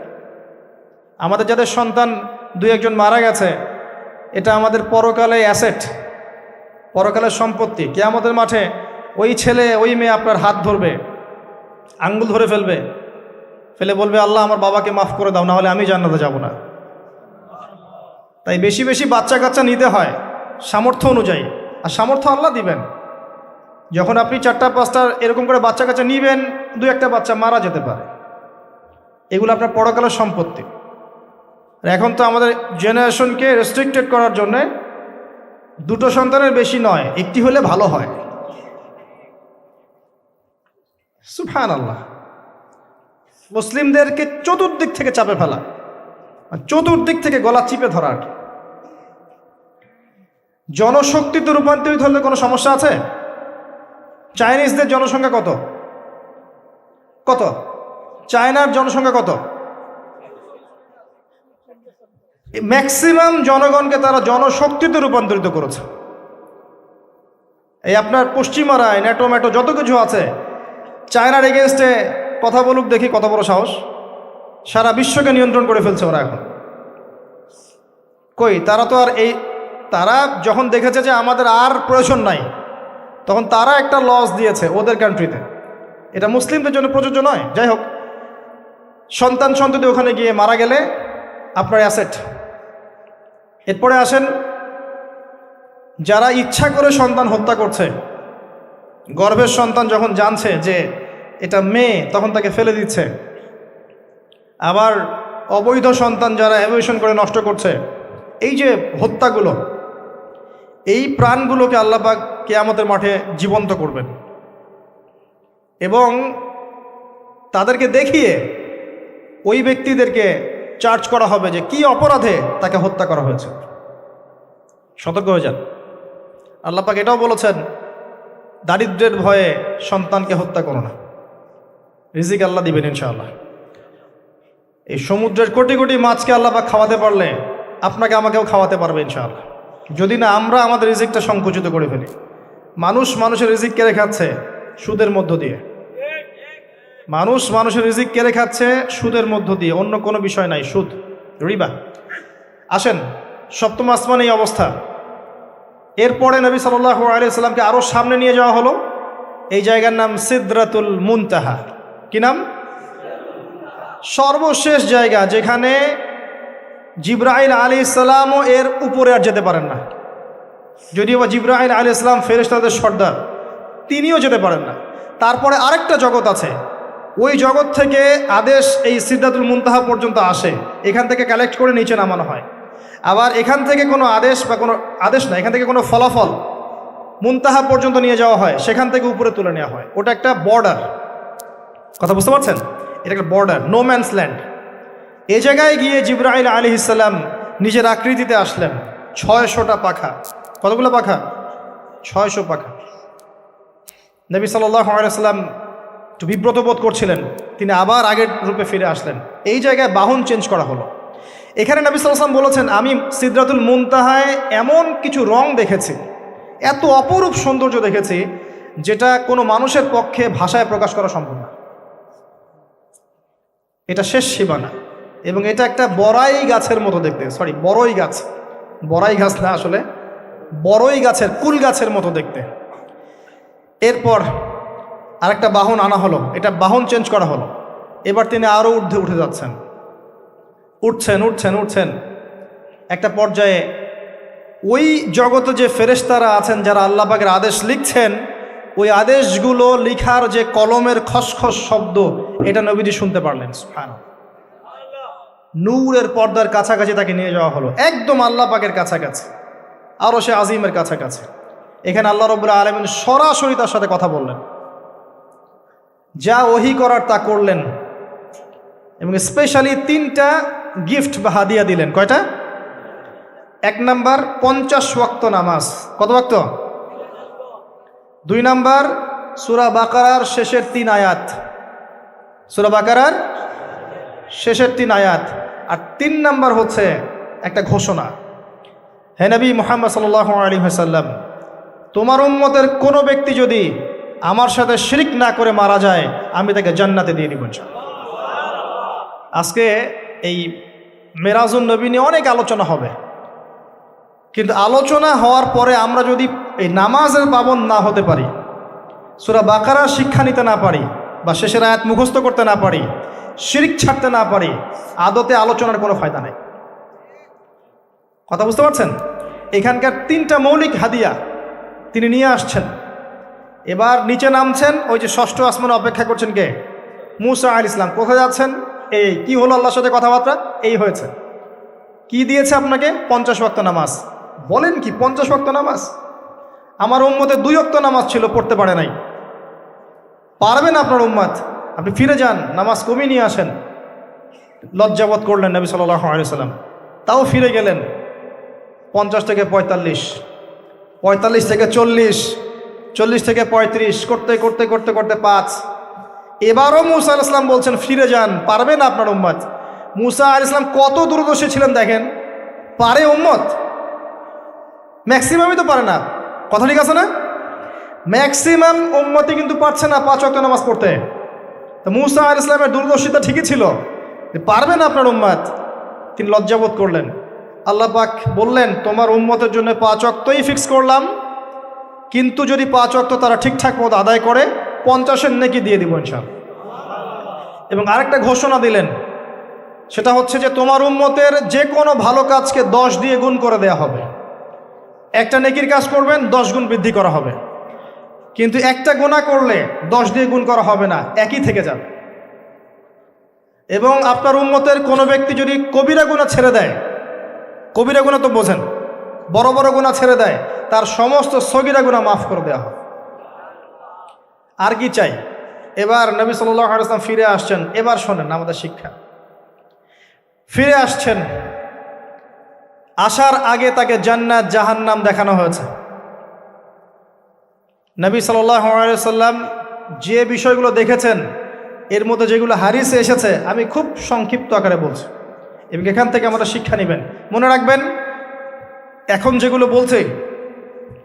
আমাদের যাদের সন্তান 2-1 মারা গেছে, এটা আমাদের পরকালে অ্যাসেট, পরকালের সম্পত্তি। কিয়ামতের মাঠে ওই ছেলে ওই মেয়ে আপনার হাত ধরবে, আঙ্গুল ধরে ফেলে বলবে, আল্লাহ আমার বাবাকে মাফ করে দাও, না হলে আমি জান্নাতে যাব না। তাই বেশি বেশি বাচ্চা কাচ্চা নিতে হয় সামর্থ্য অনুযায়ী, আর সামর্থ্য আল্লাহ দিবেন। যখন আপনি 4-5টা এরকম করে বাচ্চা কাচ্চা নিবেন, 2-1টা বাচ্চা মারা যেতে পারে, এগুলো আপনার পরকালের সম্পত্তি। আর এখন তো আমাদের জেনারেশনকে রেস্ট্রিক্টেড করার জন্যে 2টো সন্তানের বেশি নয়, 1টি হলে ভালো হয়। সুবহানাল্লাহ। মুসলিমদেরকে চতুর্দিক থেকে চাপে ফেলা, চতুর্দিক থেকে গলা চিপে ধরা। আর কি জনশক্তিতে রূপান্তরিত হলে কোনো সমস্যা আছে? চাইনিজদের জনসংখ্যা কত? চায়নার জনসংখ্যা কত? ম্যাক্সিমাম জনগণকে তারা জনশক্তিতে রূপান্তরিত করেছে। এই আপনার পশ্চিমারা ন্যাটো ম্যাটো যত কিছু আছে, চায়নার এগেনস্টে কথা বলুক দেখি কত বড় সাহস। সারা বিশ্বকে নিয়ন্ত্রণ করে ফেলছে ওরা এখন। কই, তারা তো আর তারা যখন দেখেছে যে আমাদের আর প্রয়োজন নাই, তখন তারা একটা লস দিয়েছে ওদের কান্ট্রিতে। এটা মুসলিমদের জন্য প্রযোজ্য নয়। যাই হোক, সন্ততি ওখানে গিয়ে মারা গেলে আপনার অ্যাসেট। এরপরে আসেন, যারা ইচ্ছা করে সন্তান হত্যা করছে, গর্ভের সন্তান যখন জানছে যে এটা মেয়ে, তখন তাকে ফেলে দিচ্ছে। আবার অবৈধ সন্তান যারা অ্যাবর্শন করে নষ্ট করছে, এই যে হত্যাগুলো, এই প্রাণগুলোকে আল্লাহ পাক কিয়ামতের মাঠে জীবন্ত করবেন এবং তাদেরকে দেখিয়ে ওই ব্যক্তিদেরকে চার্জ করা হবে যে কি অপরাধে তাকে হত্যা করা হয়েছে। সতর্ক হয়ে যান। আল্লাহ পাক এটাও বলেছেন, দারিদ্র্যের ভয়ে সন্তানকে হত্যা করো না, রিজিক আল্লাহ দিবেন ইনশাআল্লাহ। এই সমুদ্রের কোটি কোটি মাছকে আল্লাহ পাক খাওয়াতে পারলে আপনাকে আমাকেও খাওয়াতে পারবে ইনশাআল্লাহ, যদি না আমরা আমাদের রিজিকটা সংকুচিত করে ফেলি। মানুষের রিজিক কেড়ে খাচ্ছে সুদের মধ্য দিয়ে। মানুষের রিজিক কেড়ে খাচ্ছে সুদের মধ্য দিয়ে, অন্য কোনো বিষয় নাই, সুদ, রিবা। আসেন, সপ্তম আসমানে এই অবস্থা। এরপরে নবী সাল্লাল্লাহু আলাইহি সাল্লামকে আরও সামনে নিয়ে যাওয়া হলো। এই জায়গার নাম সিদরাতুল মুনতাহা। কি নাম? সর্বশেষ জায়গা, যেখানে জিবরাইল আলাইহিস সালামও এর উপরে আর যেতে পারেন না। যদিও বা জিবরাইল আলাইহিস সালাম ফেরেশতাদের সর্দার, তিনিও যেতে পারেন না। তারপরে আরেকটা জগৎ আছে, ওই জগৎ থেকে আদেশ এই সিদরাতুল মুনতাহা পর্যন্ত আসে, এখান থেকে কালেক্ট করে নিচে নামানো হয়। আবার এখান থেকে কোনো আদেশ বা কোনো আদেশ না, এখান থেকে কোনো ফলাফল মুনতাহা পর্যন্ত নিয়ে যাওয়া হয়, সেখান থেকে উপরে তুলে নেওয়া হয়। ওটা একটা বর্ডার, কথা বুঝতে পারছেন? এটা একটা বর্ডার, নো ম্যানস ল্যান্ড। এই জায়গায় গিয়ে জিবরাইল আলাইহিস সালাম নিজের আকৃতিতে আসলেন, 600টা পাখা। কতগুলো পাখা? 600 পাখা। নবী সাল্লাল্লাহু আলাইহি ওয়াসাল্লাম একটু বিব্রত বোধ করছিলেন, তিনি আবার আগের রূপে ফিরে আসলেন। এই জায়গায় বাহন চেঞ্জ করা হলো। এখানে নবী সাল্লাল্লাহু আলাইহি ওয়াসাল্লাম বলেছেন, আমি সিদরাতুল মুনতাহায় এমন কিছু রং দেখেছি, এত অপরূপ সৌন্দর্য দেখেছি, যেটা কোনো মানুষের পক্ষে ভাষায় প্রকাশ করা সম্ভব না। এটা শেষ সীমানা, এবং এটা একটা বড়াই গাছের মতো দেখতে, সরি বড়ই গাছ, বড়াই গাছ না, আসলে বড়ই গাছের, কুল গাছের মতো দেখতে। এরপর আরেকটা বাহন আনা হলো, এটা বাহন চেঞ্জ করা হলো। এবার তিনি আরও ঊর্ধ্বে উঠে যাচ্ছেন, উঠছেন উঠছেন উঠছেন। একটা পর্যায়ে ওই জগতে যে ফেরেশতারা আছেন, যারা আল্লাহ পাকের আদেশ লিখছেন, ওই আদেশগুলো লিখার যে কলমের খসখস শব্দ, এটা নবীজি শুনতে পারলেন। সুবহানাল্লাহ। নূরের পর্দার কাছাকাছি তাকে নিয়ে যাওয়া হলো, একদম আল্লাহ পাকের কাছাকাছি, আরো সে আজিমের কাছাকাছি। এখানে আল্লাহ রাব্বুল আলামিন সরাসরি তার সাথে কথা বললেন, যা ওহী করার তা করলেন, এবং স্পেশালি 3টা গিফট বা হাদিয়া দিলেন। কয়টা? 1 নাম্বার 50 ওয়াক্ত নামাজ। কত ওয়াক্ত? 2 নাম্বার সূরা বাকারার শেষের 3 আয়াত, সূরা বাকারার শেষের 3 আয়াত। আর 3 নাম্বার হচ্ছে একটা ঘোষণা, হে নবী মুহাম্মদ সাল্লাল্লাহু আলাইহি ওয়াসাল্লাম, তোমার উম্মতের কোনো ব্যক্তি যদি আমার সাথে শিরক না করে মারা যায়, আমি তাকে জান্নাতে দিয়ে দিব ইনশাআল্লাহ। আজকে এই মেরাজুন নবী নিয়ে অনেক আলোচনা হবে, কিন্তু আলোচনা হওয়ার পরে আমরা যদি এই নামাজের পাবন না হতে পারি, সূরা বাকারার শিক্ষা নিতে না পারি, বা শেষের আয়াত মুখস্থ করতে না পারি, শিরক ছাড়তে না পারি, আদতে আলোচনার কোনো ফায়দা নেই। কথা বুঝতে পারছেন? এখানকার 3টা মৌলিক হাদিয়া তিনি নিয়ে আসছেন। এবার নিচে নামছেন, ওই যে 6ষ্ঠ আসমানে অপেক্ষা করছেন কে? মুসা আলাইহিস সালাম। কোথায় যাচ্ছেন? এই কি হলো আল্লাহর সাথে কথাবার্তা, এই হয়েছে। কি দিয়েছে আপনাকে? 50 ওয়াক্ত নামাজ। বলেন কি 50 ওয়াক্ত নামাজ? আমার উম্মতে 2 ওয়াক্ত নামাজ ছিল, পড়তে পারে নাই। পারবেন আপনার উম্মত? আপনি ফিরে যান, নামাজ কমিয়ে নিয়ে আসেন। লজ্জাবোধ করলেন নবী সাল্লাল্লাহু আলাইহি ওয়াসাল্লাম, তাও ফিরে গেলেন। 50 থেকে 45, 45 থেকে 40, 40 থেকে 35, করতে করতে করতে করতে 5। এবারও মুসা আলাইহিস সালাম বলছেন ফিরে যান, পারবে না আপনার উম্মত। মুসা আলাইহিস সালাম কত দূরদর্শী ছিলেন দেখেন, পারে উম্মত? ম্যাক্সিমামই তো পারে না, কথা ঠিক আছে না? ম্যাক্সিমাম উম্মতই কিন্তু পারছে না 5 ওয়াক্ত নামাজ পড়তে। তো মুসা আলাইহিস সালামের দূরদর্শিতা ঠিকই ছিল, পারবে না আপনার উম্মত। তিনি লজ্জাবোধ করলেন। আল্লাহ পাক বললেন, তোমার উম্মতের জন্য 5 ওয়াক্তই ফিক্স করলাম, কিন্তু যদি 5 ওয়াক্ত তারা ঠিকঠাক মতো আদায় করে 50-এর নেকি দিয়ে দিব ইনশাআল্লাহ। এবং আরেকটা ঘোষণা দিলেন, সেটা হচ্ছে যে তোমার উম্মতের যে কোনো ভালো কাজকে 10 দিয়ে গুণ করে দেয়া হবে। একটা নেকির কাজ করবেন, 10 গুণ বৃদ্ধি করা হবে, কিন্তু একটা গুনাহ করলে 10 দিয়ে গুণ করা হবে না, একই থেকে যাবে। এবং আপনার উম্মতের কোনো ব্যক্তি যদি কবিরা গুনাহ ছেড়ে দেয়, কবিরা গুনাহ তো বোঝেন, বড় বড় গুনাহ ছেড়ে দেয়, তার সমস্ত সগীরা গুনাহ মাফ করে দেওয়া হবে। আর কি চাই? এবার নবী সাল্লাল্লাহু আলাইহি ওয়াসাল্লাম ফিরে আসছেন। এবার শোনেন আমাদের শিক্ষা। ফিরে আসছেন, আসার আগে তাকে জান্নাত জাহান্নাম দেখানো হয়েছে। নবী সাল্লাল্লাহু আলাইহি ওয়াসাল্লাম যে বিষয়গুলো দেখেছেন, এর মধ্যে যেগুলো হাদিসে এসেছে আমি খুব সংক্ষিপ্ত আকারে বলছি, এবং এখান থেকে আমরা শিক্ষা নেবেন। মনে রাখবেন, এখন যেগুলো বলছে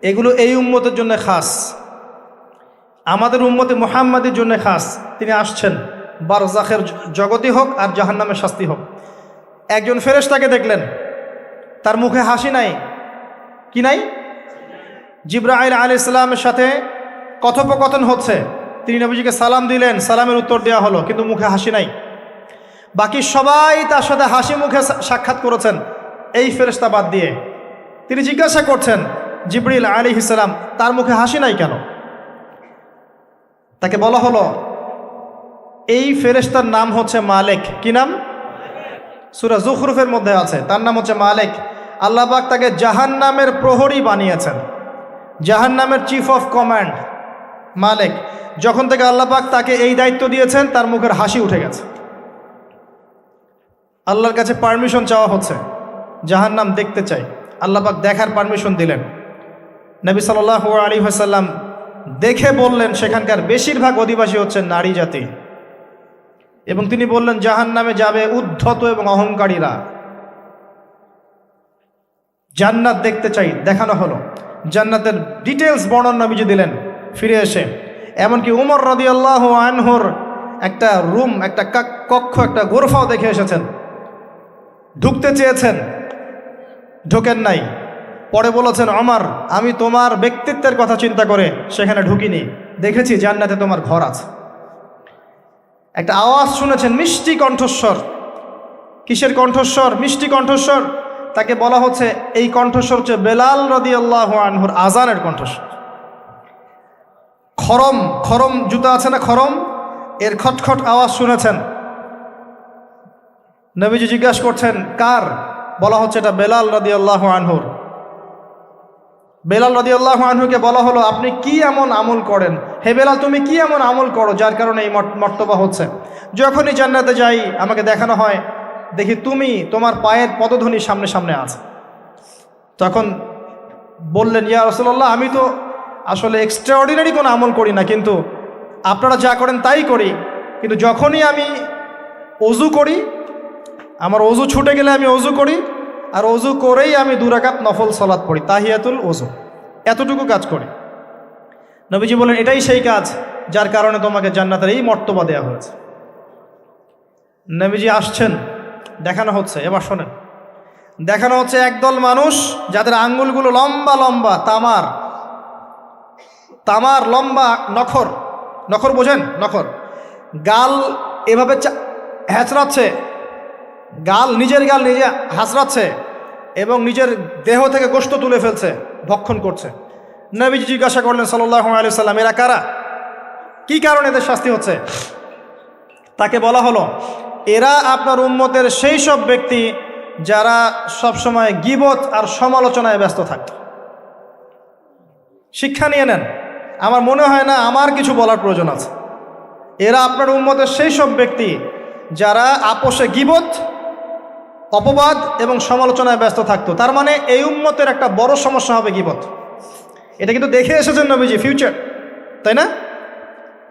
এগুলো এই উম্মতের জন্য খাস, আমাদের উম্মতে মুহাম্মাদির জন্য খাস। তিনি আসছেন, বারজাখের জগতি হোক আর জাহান্নামের শাস্তি হোক। একজন ফেরেশতাকে দেখলেন, তার মুখে হাসি নাই। কি নাই? জিবরাইল আলাইহিস সালামের সাথে কথোপকথন হচ্ছে, তিনি নবীজিকে সালাম দিলেন, সালামের উত্তর দেওয়া হলো, কিন্তু মুখে হাসি নাই। বাকি সবাই তার সাথে হাসি মুখে সাক্ষাৎ করেছেন, এই ফেরেশতা বাদ দিয়ে। তিনি জিজ্ঞাসা করছেন জিবরিল আলাইহিস সালাম, তার মুখে হাসি নাই কেন? তাকে বলা হলো এই ফেরেশতার নাম হচ্ছে মালিক। কি নাম? সূরা যুখরুফের মধ্যে আছে, তার নাম হচ্ছে মালিক। আল্লাহ পাক তাকে জাহান্নামের প্রহরী বানিয়েছেন, জাহান্নামের চিফ অফ কমান্ড মালিক। যখন থেকে আল্লাহ পাক তাকে এই দায়িত্ব দিয়েছেন তার মুখের হাসি উঠে গেছে। আল্লাহর কাছে পারমিশন চাওয়া হচ্ছে, জাহান্নাম দেখতে চাই। আল্লাহ পাক দেখার পারমিশন দিলেন। নবী সাল্লাল্লাহু আলাইহি ওয়াসাল্লাম দেখে বললেন সেখানকার বেশিরভাগ অধিবাসী হচ্ছে নারী জাতি, এবং তিনি বললেন জাহান্নামে যাবে উদ্ধত এবং অহংকারীরা। জান্নাত দেখতে চাই, দেখানো হলো। জান্নাতের ডিটেলস বর্ণনা নবীজি দিলেন ফিরে এসে। এমনকি উমর রাদিয়াল্লাহু আনহুর একটা রুম, একটা কক্ষ, একটা গোরফাও দেখে এসেছেন। ঢুকতে চেয়েছেন, ঢোকেন নাই। পরে বলেছেন, ওমর আমি তোমার ব্যক্তিত্বের কথা চিন্তা করে সেখানে ঢুকিনি, দেখেছি জান্নাতে তোমার ঘর আছে। একটা আওয়াজ শুনেছেন, মিষ্টি কণ্ঠস্বর। কিসের কণ্ঠস্বর? মিষ্টি কণ্ঠস্বর। তাকে বলা হচ্ছে এই কণ্ঠস্বর হচ্ছে বেলাল রাদিয়াল্লাহু আনহুর আজানের কণ্ঠস্বর। খরম, খরম জুতা আছে না, খরম, এর খটখট আওয়াজ শুনেছেন। নবীজি জিজ্ঞাসা করছেন কার? বলা হচ্ছে এটা বেলাল রাদিয়াল্লাহু আনহুর। বেলাল রাদিয়াল্লাহু আনহুকে বলা হলো আপনি কি এমন আমল করেন, হে বেলাল তুমি কি এমন আমল করো যার কারণে এই মর্তবা হচ্ছে? যখনই জান্নাতে যাই আমাকে দেখানো হয়, দেখি তুমি তোমার পায়ের পদধ্বনি সামনে সামনে আছে। তখন বললেন, ইয়া রাসূলুল্লাহ আমি তো আসলে এক্সট্রাঅর্ডিনারি কোনো আমল করি না, কিন্তু আপনারা যা করেন তাই করি। কিন্তু যখনই আমি অজু করি, আমার অজু ছুটে গেলে আমি অজু করি, আর অজু করেই আমি 2 রাকাত নফল সালাত পড়ি, তাহিয়াতুল ওযু, এতটুকু কাজ করি। নবীজি বলেন এটাই সেই কাজ যার কারণে তোমাকে জান্নাতের এই মর্তবা দেওয়া হয়েছে। নবীজি আসছেন, দেখানো হচ্ছে। এবার শোনেন, দেখানো হচ্ছে একদল মানুষ যাদের আঙ্গুলগুলো লম্বা লম্বা, তামার তামার লম্বা নখর। নখর বোঝেন? নখর। গাল এভাবে হ্যাঁচড়াচ্ছে, গাল নিজের গাল নিজে হাসড়াচ্ছে এবং নিজের দেহ থেকে গোশত তুলে ফেলছে, ভক্ষণ করছে। নবীজি জিজ্ঞাসা করলেন সাল্লাল্লাহু আলাইহি সাল্লাম এরা কারা? কি কারণে এদের শাস্তি হচ্ছে? তাকে বলা হলো এরা আপনার উম্মতের সেই সব ব্যক্তি যারা সবসময় গীবত আর সমালোচনায় ব্যস্ত থাকে। শিক্ষা নিয়ে নেন, আমার মনে হয় না আমার কিছু বলার প্রয়োজন আছে। এরা আপনার উম্মতের সেই সব ব্যক্তি যারা আপোষে গীবত, অপবাদ এবং সমালোচনায় ব্যস্ত থাকতো। তার মানে এই উম্মতের একটা বড় সমস্যা হবে গীবত। এটা কিন্তু দেখে এসেছেন নবীজি, ফিউচার, তাই না?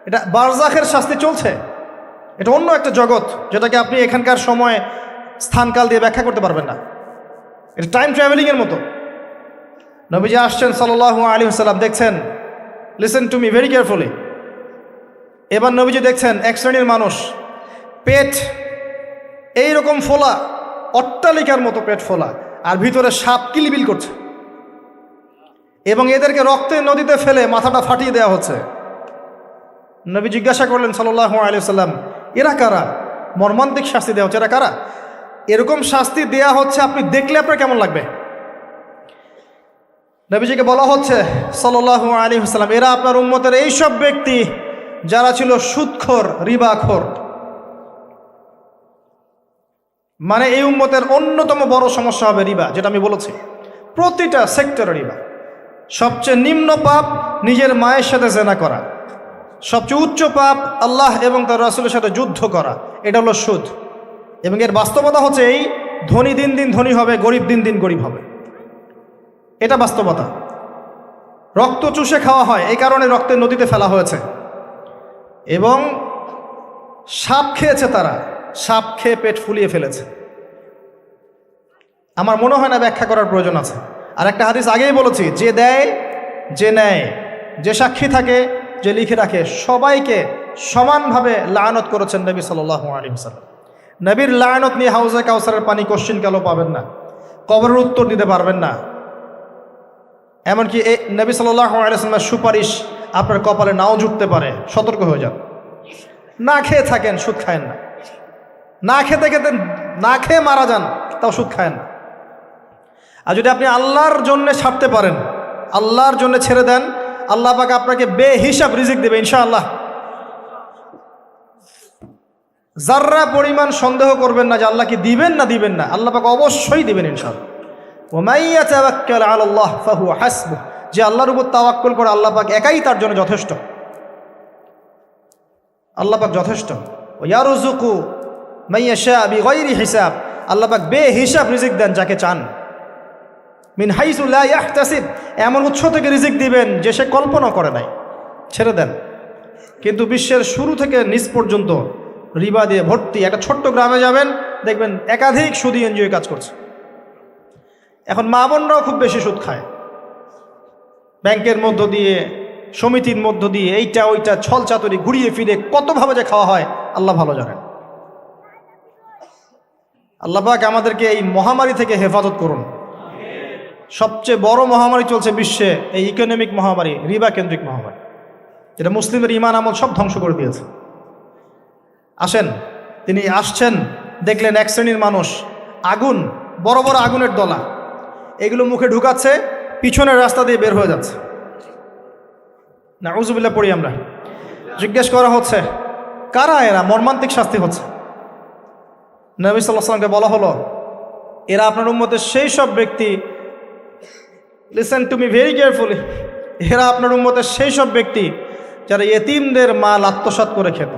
এটা বারজাখের শাস্তি চলছে, এটা অন্য একটা জগৎ যেটাকে আপনি এখানকার সময় স্থানকাল দিয়ে ব্যাখ্যা করতে পারবেন না। এটা টাইম ট্রাভেলিংয়ের মতো। নবীজি আসছেন সাল্লাল্লাহু আলাইহি ওয়াসাল্লাম, দেখছেন, listen to me very carefully. এবার নবীজি দেখছেন এক শ্রেণীর মানুষ, পেট এইরকম ফোলা, অট্টালিকার মতো পেট ফোলা, আর ভিতরে সাপ কিলবিল করছে, এবং এদেরকে রক্তের নদীতে ফেলে মাথাটা ফাটিয়ে দেওয়া হচ্ছে। নবী জিজ্ঞাসা করলেন সাল্লাল্লাহু আলাইহি ওয়াসাল্লাম এরা কারা? মর্মান্তিক শাস্তি দেওয়া হচ্ছে, এরা কারা? এরকম শাস্তি দেয়া হচ্ছে, আপনি দেখলে আপনার কেমন লাগবে? নবীজিকে বলা হচ্ছে সাল্লাল্লাহু আলাইহি ওয়াসাল্লাম এরা আপনার উম্মতের এই সব ব্যক্তি যারা ছিল সুদখোর, রিবাখোর। মানে এই উম্মতের অন্যতম বড় সমস্যা হবে রিবা, যেটা আমি বলেছি, প্রতিটা সেক্টরে রিবা। সবচেয়ে নিম্ন পাপ নিজের মায়ের সাথে জেনা করা, সবচেয়ে উচ্চ পাপ আল্লাহ এবং তার রাসূলের সাথে যুদ্ধ করা, এটা হলো সুদ। এবং এর বাস্তবতা হচ্ছে এই, ধনী দিন দিন ধনী হবে, গরিব দিন দিন গরিব হবে, এটা বাস্তবতা। রক্ত চুষে খাওয়া হয়, এই কারণে রক্তের নদীতে ফেলা হয়েছে। এবং সাপ খেয়েছে তারা, সাপ খেয়ে পেট ফুলিয়ে ফেলেছে। আমার মনে হয় না ব্যাখ্যা করার প্রয়োজন আছে। আর একটা হাদিস আগেই বলেছি, যে দেয়, যে নেয়, যে সাক্ষী থাকে, যে লিখে রাখে, সবাইকে সমানভাবে লানত করেছেন নবী সাল্লাল্লাহু আলাইহি ওয়াসাল্লাম। নবীর লানত নিয়ে হাউজে কাউসারের পানি কোশ্চিন কালো পাবেন না, কবরের উত্তর দিতে পারবেন না। এমনকি এই নবী সাল্লাল্লাহু আলাইহি ওয়াসাল্লামের সুপারিশ আপনার কপালে নাও জুটতে পারে, সতর্ক হয়ে যান। না খেয়ে থাকেন, সুদ খায়েন না। না খেতে খেতে না খেয়ে মারা যান, তাও সুদ খায়েন না। আর যদি আপনি আল্লাহর জন্য ছাড়তে পারেন, আল্লাহর জন্য ছেড়ে দেন, আল্লাহ পাক আপনাকে বেহিসাব রিজিক দেবে ইনশাআল্লাহ। যাররা পরিমাণ সন্দেহ করবেন না যে আল্লাহ কি দিবেন না দিবেন না, আল্লাহ পাক অবশ্যই দিবেন ইনশাআল্লাহ। ওয়া মান ইয়াতাওয়াক্কাল আলাল্লাহ ফাহুয়া হাসবুহ, যে আল্লাহর উপর তাওয়াক্কুল করে আল্লাহ পাক একাই তার জন্য যথেষ্ট, আল্লাহ পাক যথেষ্ট। ওয়া ইয়ারযুকু মান ইয়াশা বিগাইরি হিসাব, আল্লাহ পাক বেহিসাব রিজিক দেন যাকে চান। মিন হাইসু লা ইয়াহতাসিব, এমন উৎস থেকে রিজিক দিবেন যে সে কল্পনা করে নাই। ছেড়ে দেন। কিন্তু বিশ্বের শুরু থেকে নিচ পর্যন্ত রিবা দিয়ে ভর্তি। একটা ছোট্ট গ্রামে যাবেন, দেখবেন একাধিক সুদী এনজিও কাজ করছে। এখন মা বোনরাও খুব বেশি সুদ খায়, ব্যাংকের মধ্য দিয়ে, সমিতির মধ্য দিয়ে, এইটা ওইটা ছল চাতুরি ঘুরিয়ে ফিরে কতভাবে যে খাওয়া হয় আল্লাহ ভালো জানেন। আল্লাহ পাক আমাদেরকে এই মহামারী থেকে হেফাজত করুন। সবচেয়ে বড় মহামারী চলছে বিশ্বে, এই ইকোনমিক মহামারী, রিবা কেন্দ্রিক মহামারী, যেটা মুসলিমের ইমান আমল সব ধ্বংস করে দিয়েছে। আসেন, তিনি আসছেন, দেখলেন এক শ্রেণীর মানুষ আগুন, বড় বড় আগুনের দলা, এগুলো মুখে ঢুকাচ্ছে, পিছনের রাস্তা দিয়ে বের হয়ে যাচ্ছে। নাউযুবিল্লাহ পড়ি আমরা। জিজ্ঞেস করা হচ্ছে কারা এরা, মর্মান্তিক শাস্তি হচ্ছে। নবী সাল্লাল্লাহু আলাইহি ওয়াসাল্লামকে বলা হলো এরা আপনার উম্মতের সেই সব ব্যক্তি, listen to me very carefully, এরা আপনার উম্মতের সেই সব ব্যক্তি যারা ইয়েতিমদের মাল আত্মসাৎ করে খেত।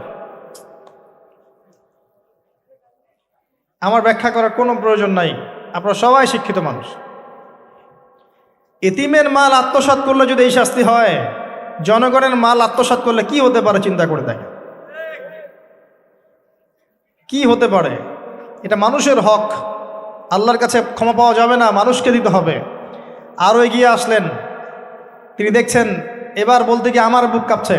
আমার ব্যাখ্যা করার কোনো প্রয়োজন নাই, আপনারা সবাই শিক্ষিত মানুষ। এতিমের মাল আত্মসাৎ করলে যদি এই শাস্তি হয়, জনগণের মাল আত্মসাৎ করলে কি হতে পারে চিন্তা করে দেখেন। কি হতে পারে? এটা মানুষের হক, আল্লাহর কাছে ক্ষমা পাওয়া যাবে না, মানুষকে দিতে হবে। আরও এগিয়ে আসলেন, তিনি দেখছেন, এবার বলতে গিয়ে আমার বুক কাঁপছে।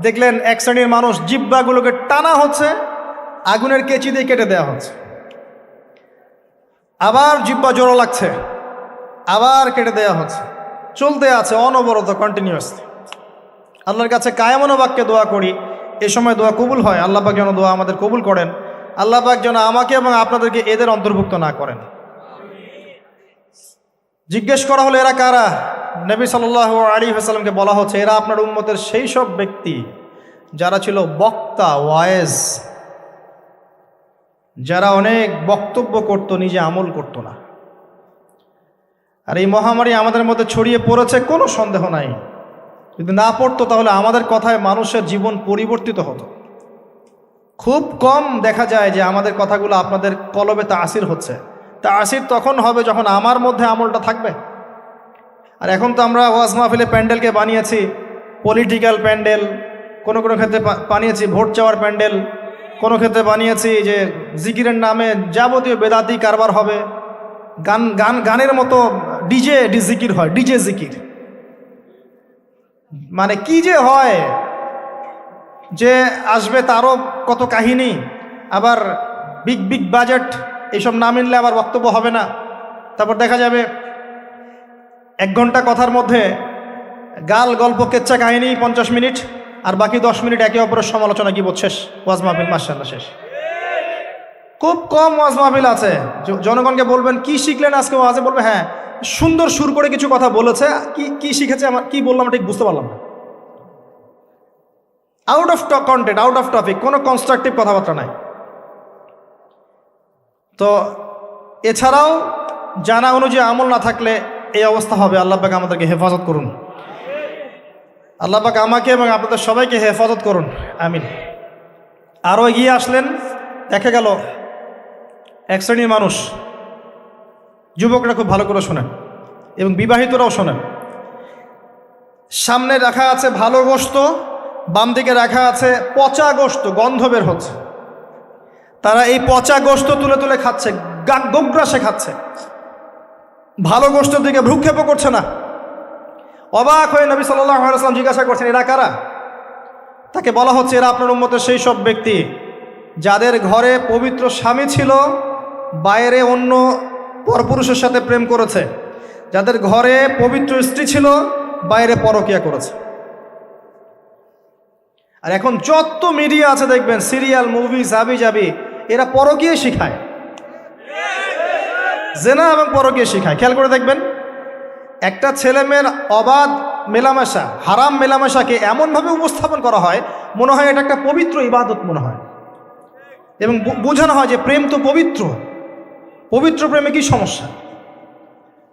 দেখলেন এক শ্রেণীর মানুষ জিহ্বাগুলোকে টানা হচ্ছে, আগুনের কেচি দিয়ে কেটে দেওয়া হচ্ছে, আবার জিহ্বা জোড়ো লাগছে, আবার কেটে দেওয়া হচ্ছে, চলতে আছে অনবরত, কন্টিনিউয়াসলি। আল্লাহর কাছে কায়ামনো বাক্যে দোয়া করি, এ সময় দোয়া কবুল হয়। আল্লাহ পাক যেন দোয়া আমাদের কবুল করেন, আল্লাহ পাক যেন আমাকে এবং আপনাদেরকে এদের অন্তর্ভুক্ত না করেন। জিজ্ঞেস করা হলো এরা কারা? নবী সাল্লাল্লাহু আলাইহি ওয়াসাল্লামকে বলা হচ্ছে এরা আপনার উম্মতের সেই সব ব্যক্তি যারা ছিল বক্তা, ওয়ায়েজ, যারা অনেক বক্তব্য করত, নিজে আমল করত না। আর এই মহামারী আমাদের মধ্যে ছড়িয়ে পড়েছে, কোনো সন্দেহ নাই। যদি না পড়তো তাহলে আমাদের কথায় মানুষের জীবন পরিবর্তিত হতো। খুব কম দেখা যায় যে আমাদের কথাগুলো আপনাদের কলবে তাসির হচ্ছে। তাসির তখন হবে যখন আমার মধ্যে আমলটা থাকবে। আর এখন তো আমরা ওয়াজ মাহফিলে প্যান্ডেলকে বানিয়েছি পলিটিক্যাল প্যান্ডেল, কোনো কোনো ক্ষেত্রে বানিয়েছি ভোট চাওয়ার প্যান্ডেল, কোনো ক্ষেত্রে বানিয়েছি যে জিকিরের নামে যাবতীয় বেদাতি কারবার হবে, গানের মতো ডিজে জিকির হয়, ডিজে জিকির। মানে কি যে হয়, যে আসবে তারও কত কাহিনী, আবার বিগ বিগ বাজেট, এইসব না মিললে আবার বক্তব্য হবে না। তারপর দেখা যাবে 1 ঘন্টা কথার মধ্যে গাল গল্প কেচ্চা কাহিনী 50 মিনিট, আর বাকি 10 মিনিট একে অপরের সমালোচনা, কি শেষ, ওয়াজ মাহফিল মাশাআল্লাহ শেষ। খুব কম ওয়াজ মাহফিল আছে জনগণকে বলবেন কি শিখলেন আজকে ওয়াজে, বলবে হ্যাঁ সুন্দর সুর করে কিছু কথা বলেছে, কি শিখেছে, আমার কি বললাম ঠিক বুঝতে পারলাম না। Out of content, out of topic, কোনো কনস্ট্রাকটিভ কথাবার্তা নাই। তো এছাড়াও জানা অনুযায়ী আমল না থাকলে এই অবস্থা হবে। আল্লাহ পাক আমাদেরকে হেফাজত করুন, আল্লাহ পাক আমাকে এবং আপনাদের সবাইকে হেফাজত করুন, আমিন। আরও এগিয়ে আসলেন, দেখা গেল এক শ্রেণীর মানুষ, যুবকরা খুব ভালো করে শোনেন এবং বিবাহিতরাও শোনেন, সামনে রাখা আছে ভালো গোশত, বাম দিকে রাখা আছে পচা গোশত, গন্ধ বের হচ্ছে। তারা এই পচা গোশত তুলে তুলে খাচ্ছে, গোগ্রাসে খাচ্ছে, ভালো গোশতের দিকে ভ্রুক্ষেপও করছে না। অবাক হয়ে নবী সাল্লাল্লাহু আলাইহি ওয়াসাল্লাম জিজ্ঞাসা করছেন এরা কারা? তাকে বলা হচ্ছে এরা আপনার উম্মতের সেই সব ব্যক্তি যাদের ঘরে পবিত্র স্বামী ছিল, বাইরে অন্য পরপুরুষের সাথে প্রেম করেছে, যাদের ঘরে পবিত্র স্ত্রী ছিল, বাইরে পরকিয়া করেছে। আর এখন যত মিডিয়া আছে দেখবেন, সিরিয়াল, মুভি, জাবি জাবি, এরা পরকিয়া শিখায়, জেনা এবং পরকিয়া শিখায়। খেয়াল করে দেখবেন, একটা ছেলে মেয়ের অবাধ মেলামেশা, হারাম মেলামেশাকে এমনভাবে উপস্থাপন করা হয়, মনে হয় এটা একটা পবিত্র ইবাদত মনে হয়। এবং বোঝানো হয় যে প্রেম তো পবিত্র, পবিত্র প্রেমে কি সমস্যা?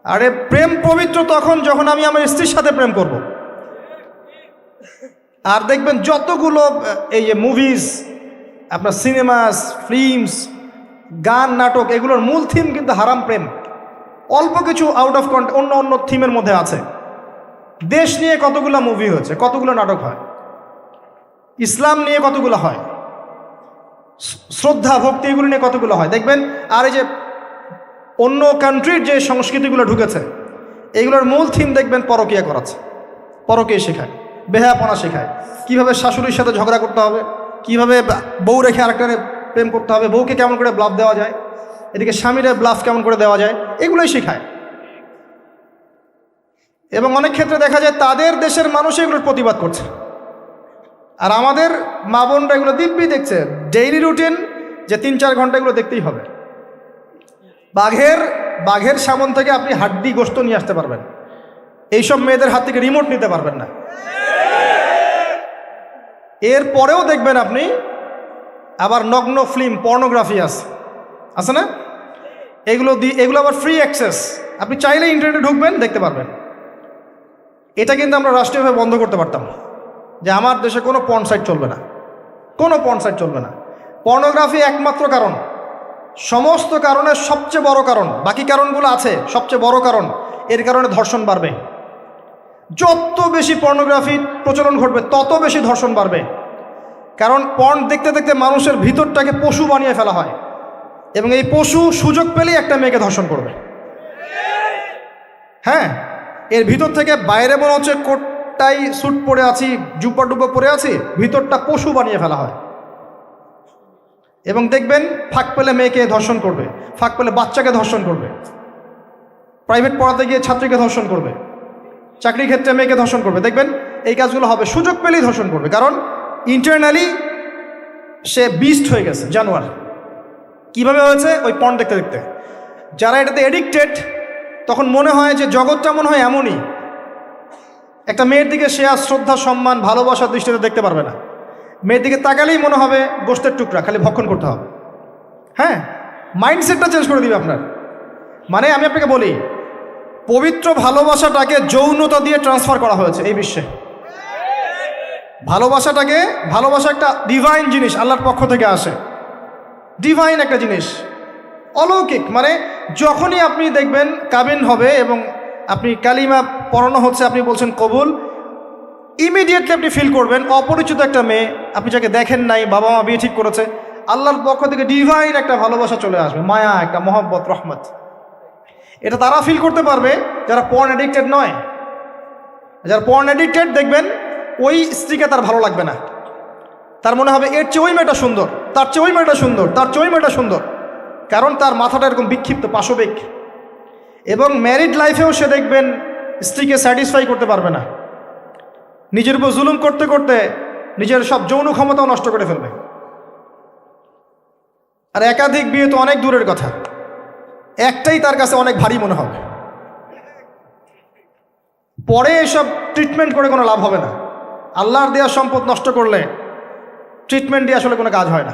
আরে প্রেম পবিত্র তখন যখন আমি আমার স্ত্রীর সাথে প্রেম করব। আর দেখবেন যতগুলো এই যে মুভিজ, আপনার সিনেমাস, ফিল্মস, গান, নাটক, এগুলোর মূল থিম কিন্তু হারাম প্রেম। অল্প কিছু আউট অফ অন্য অন্য থিমের মধ্যে আছে। দেশ নিয়ে কতগুলো মুভি হয়েছে, কতগুলো নাটক হয়, ইসলাম নিয়ে কতগুলো হয়, শ্রদ্ধা ভক্তি এগুলো নিয়ে কতগুলো হয় দেখবেন। আর এই যে অন্য কান্ট্রির যে সংস্কৃতিগুলো ঢুকেছে, এইগুলোর মূল থিম দেখবেন পরকীয়া করাচ্ছে, পরকীয়া শেখায়, বেহায়াপনা শেখায়, কীভাবে শাশুড়ির সাথে ঝগড়া করতে হবে, কীভাবে বউ রেখে আরেকটা প্রেম করতে হবে, বউকে কেমন করে ব্লাফ দেওয়া যায়, এদিকে স্বামীর ব্লাফ কেমন করে দেওয়া যায়, এগুলোই শেখায়। এবং অনেক ক্ষেত্রে দেখা যায় তাদের দেশের মানুষ এগুলোর প্রতিবাদ করছে, আর আমাদের মা বোনরা এগুলো দিব্যি দেখছে, ডেইলি রুটিন, যে 3-4 ঘন্টা এগুলো দেখতেই হবে। বাঘের সামন থেকে আপনি হাড্ডি গোশত নিয়ে আসতে পারবেন, এইসব মেয়েদের হাত থেকে রিমোট নিতে পারবেন না। এর পরেও দেখবেন আপনি আবার নগ্ন ফিল্ম, পর্নোগ্রাফি আছে না, এগুলো আবার ফ্রি অ্যাক্সেস, আপনি চাইলে ইন্টারনেটে ঢুকবেন, দেখতে পারবেন। এটা কিন্তু আমরা রাষ্ট্রীয়ভাবে বন্ধ করতে পারতাম, যে আমার দেশে কোনো পর্ন সাইট চলবে না, কোনো পর্ন সাইট চলবে না। পর্নোগ্রাফি একমাত্র কারণ, সমস্ত কারণের সবচেয়ে বড় কারণ, বাকি কারণগুলো আছে, সবচেয়ে বড় কারণ, এর কারণে ধর্ষণ বাড়বে। যত বেশি পর্নোগ্রাফি প্রচলন ঘটবে তত বেশি ধর্ষণ বাড়বে। কারণ পর্ন দেখতে দেখতে মানুষের ভিতরটাকে পশু বানিয়ে ফেলা হয়, এবং এই পশু সুযোগ পেলেই একটা মেয়েকে ধর্ষণ করবে। হ্যাঁ, এর ভিতর থেকে বাইরে মনে হচ্ছে কোটটাই স্যুট পরে আছি, জুব্বা ডুব্বা পরে আছি, ভিতরটা পশু বানিয়ে ফেলা হয়। এবং দেখবেন ফাঁক পেলে মেয়েকে ধর্ষণ করবে, ফাঁক পেলে বাচ্চাকে ধর্ষণ করবে, প্রাইভেট পড়াতে গিয়ে ছাত্রীকে ধর্ষণ করবে, চাকরির ক্ষেত্রে মেয়েকে ধর্ষণ করবে। দেখবেন এই কাজগুলো হবে, সুযোগ পেলেই ধর্ষণ করবে, কারণ ইন্টারনালি সে বিস্ট হয়ে গেছে, জানোয়ার। কিভাবে হয়েছে? ওই পর্ন দেখতে দেখতে। যারা এটাতে এডিক্টেড, তখন মনে হয় যে জগৎটা মনে হয় এমনই, একটা মেয়ের দিকে সে আর শ্রদ্ধা, সম্মান, ভালোবাসার দৃষ্টিতে দেখতে পারবে না। মেয়ের দিকে তাকালেই মনে হবে গোশতের টুকরা, খালি ভক্ষণ করতে হবে। হ্যাঁ, মাইন্ডসেটটা চেঞ্জ করে দিবে আপনার। মানে আমি আপনাকে বলি, পবিত্র ভালোবাসাটাকে যৌনতা দিয়ে ট্রান্সফার করা হয়েছে এই বিশ্বে। ভালোবাসা একটা ডিভাইন জিনিস, আল্লাহর পক্ষ থেকে আসে, ডিভাইন একটা জিনিস, অলৌকিক। মানে যখনই আপনি দেখবেন কাবিন হবে এবং আপনি কালিমা পড়ানো হচ্ছে, আপনি বলছেন কবুল, ইমিডিয়েটলি আপনি ফিল করবেন অপরিচিত একটা মেয়ে, আপনি যাকে দেখেন নাই, বাবা মা বিয়ে ঠিক করেছে, আল্লাহর পক্ষ থেকে ডিভাইন একটা ভালোবাসা চলে আসবে, মায়া, একটা মহব্বত, রহমত। এটা তারা ফিল করতে পারবে যারা পর্ন অ্যাডিক্টেড নয়। যারা পর্ন অ্যাডিক্টেড, দেখবেন ওই স্ত্রীকে তার ভালো লাগবে না, তার মনে হবে এর চেয়ে ওই মেয়েটা সুন্দর, তার চেয়ে ওই মেয়েটা সুন্দর, তার চেয়ে ওই মেয়েটা সুন্দর, কারণ তার মাথাটা এরকম বিক্ষিপ্ত, পাশবিক। এবং ম্যারিড লাইফেও সে দেখবেন স্ত্রীকে স্যাটিসফাই করতে পারবে না, নিজের উপর জুলুম করতে করতে নিজের সব যৌন ক্ষমতাও নষ্ট করে ফেলবে। আর একাধিক বিয়ে তো অনেক দূরের কথা, একটাই তার কাছে অনেক ভারী মনে হবে। পরে এসব ট্রিটমেন্ট করে কোনো লাভ হবে না। আল্লাহর দেওয়া সম্পদ নষ্ট করলে ট্রিটমেন্ট দিয়ে আসলে কোনো কাজ হয় না।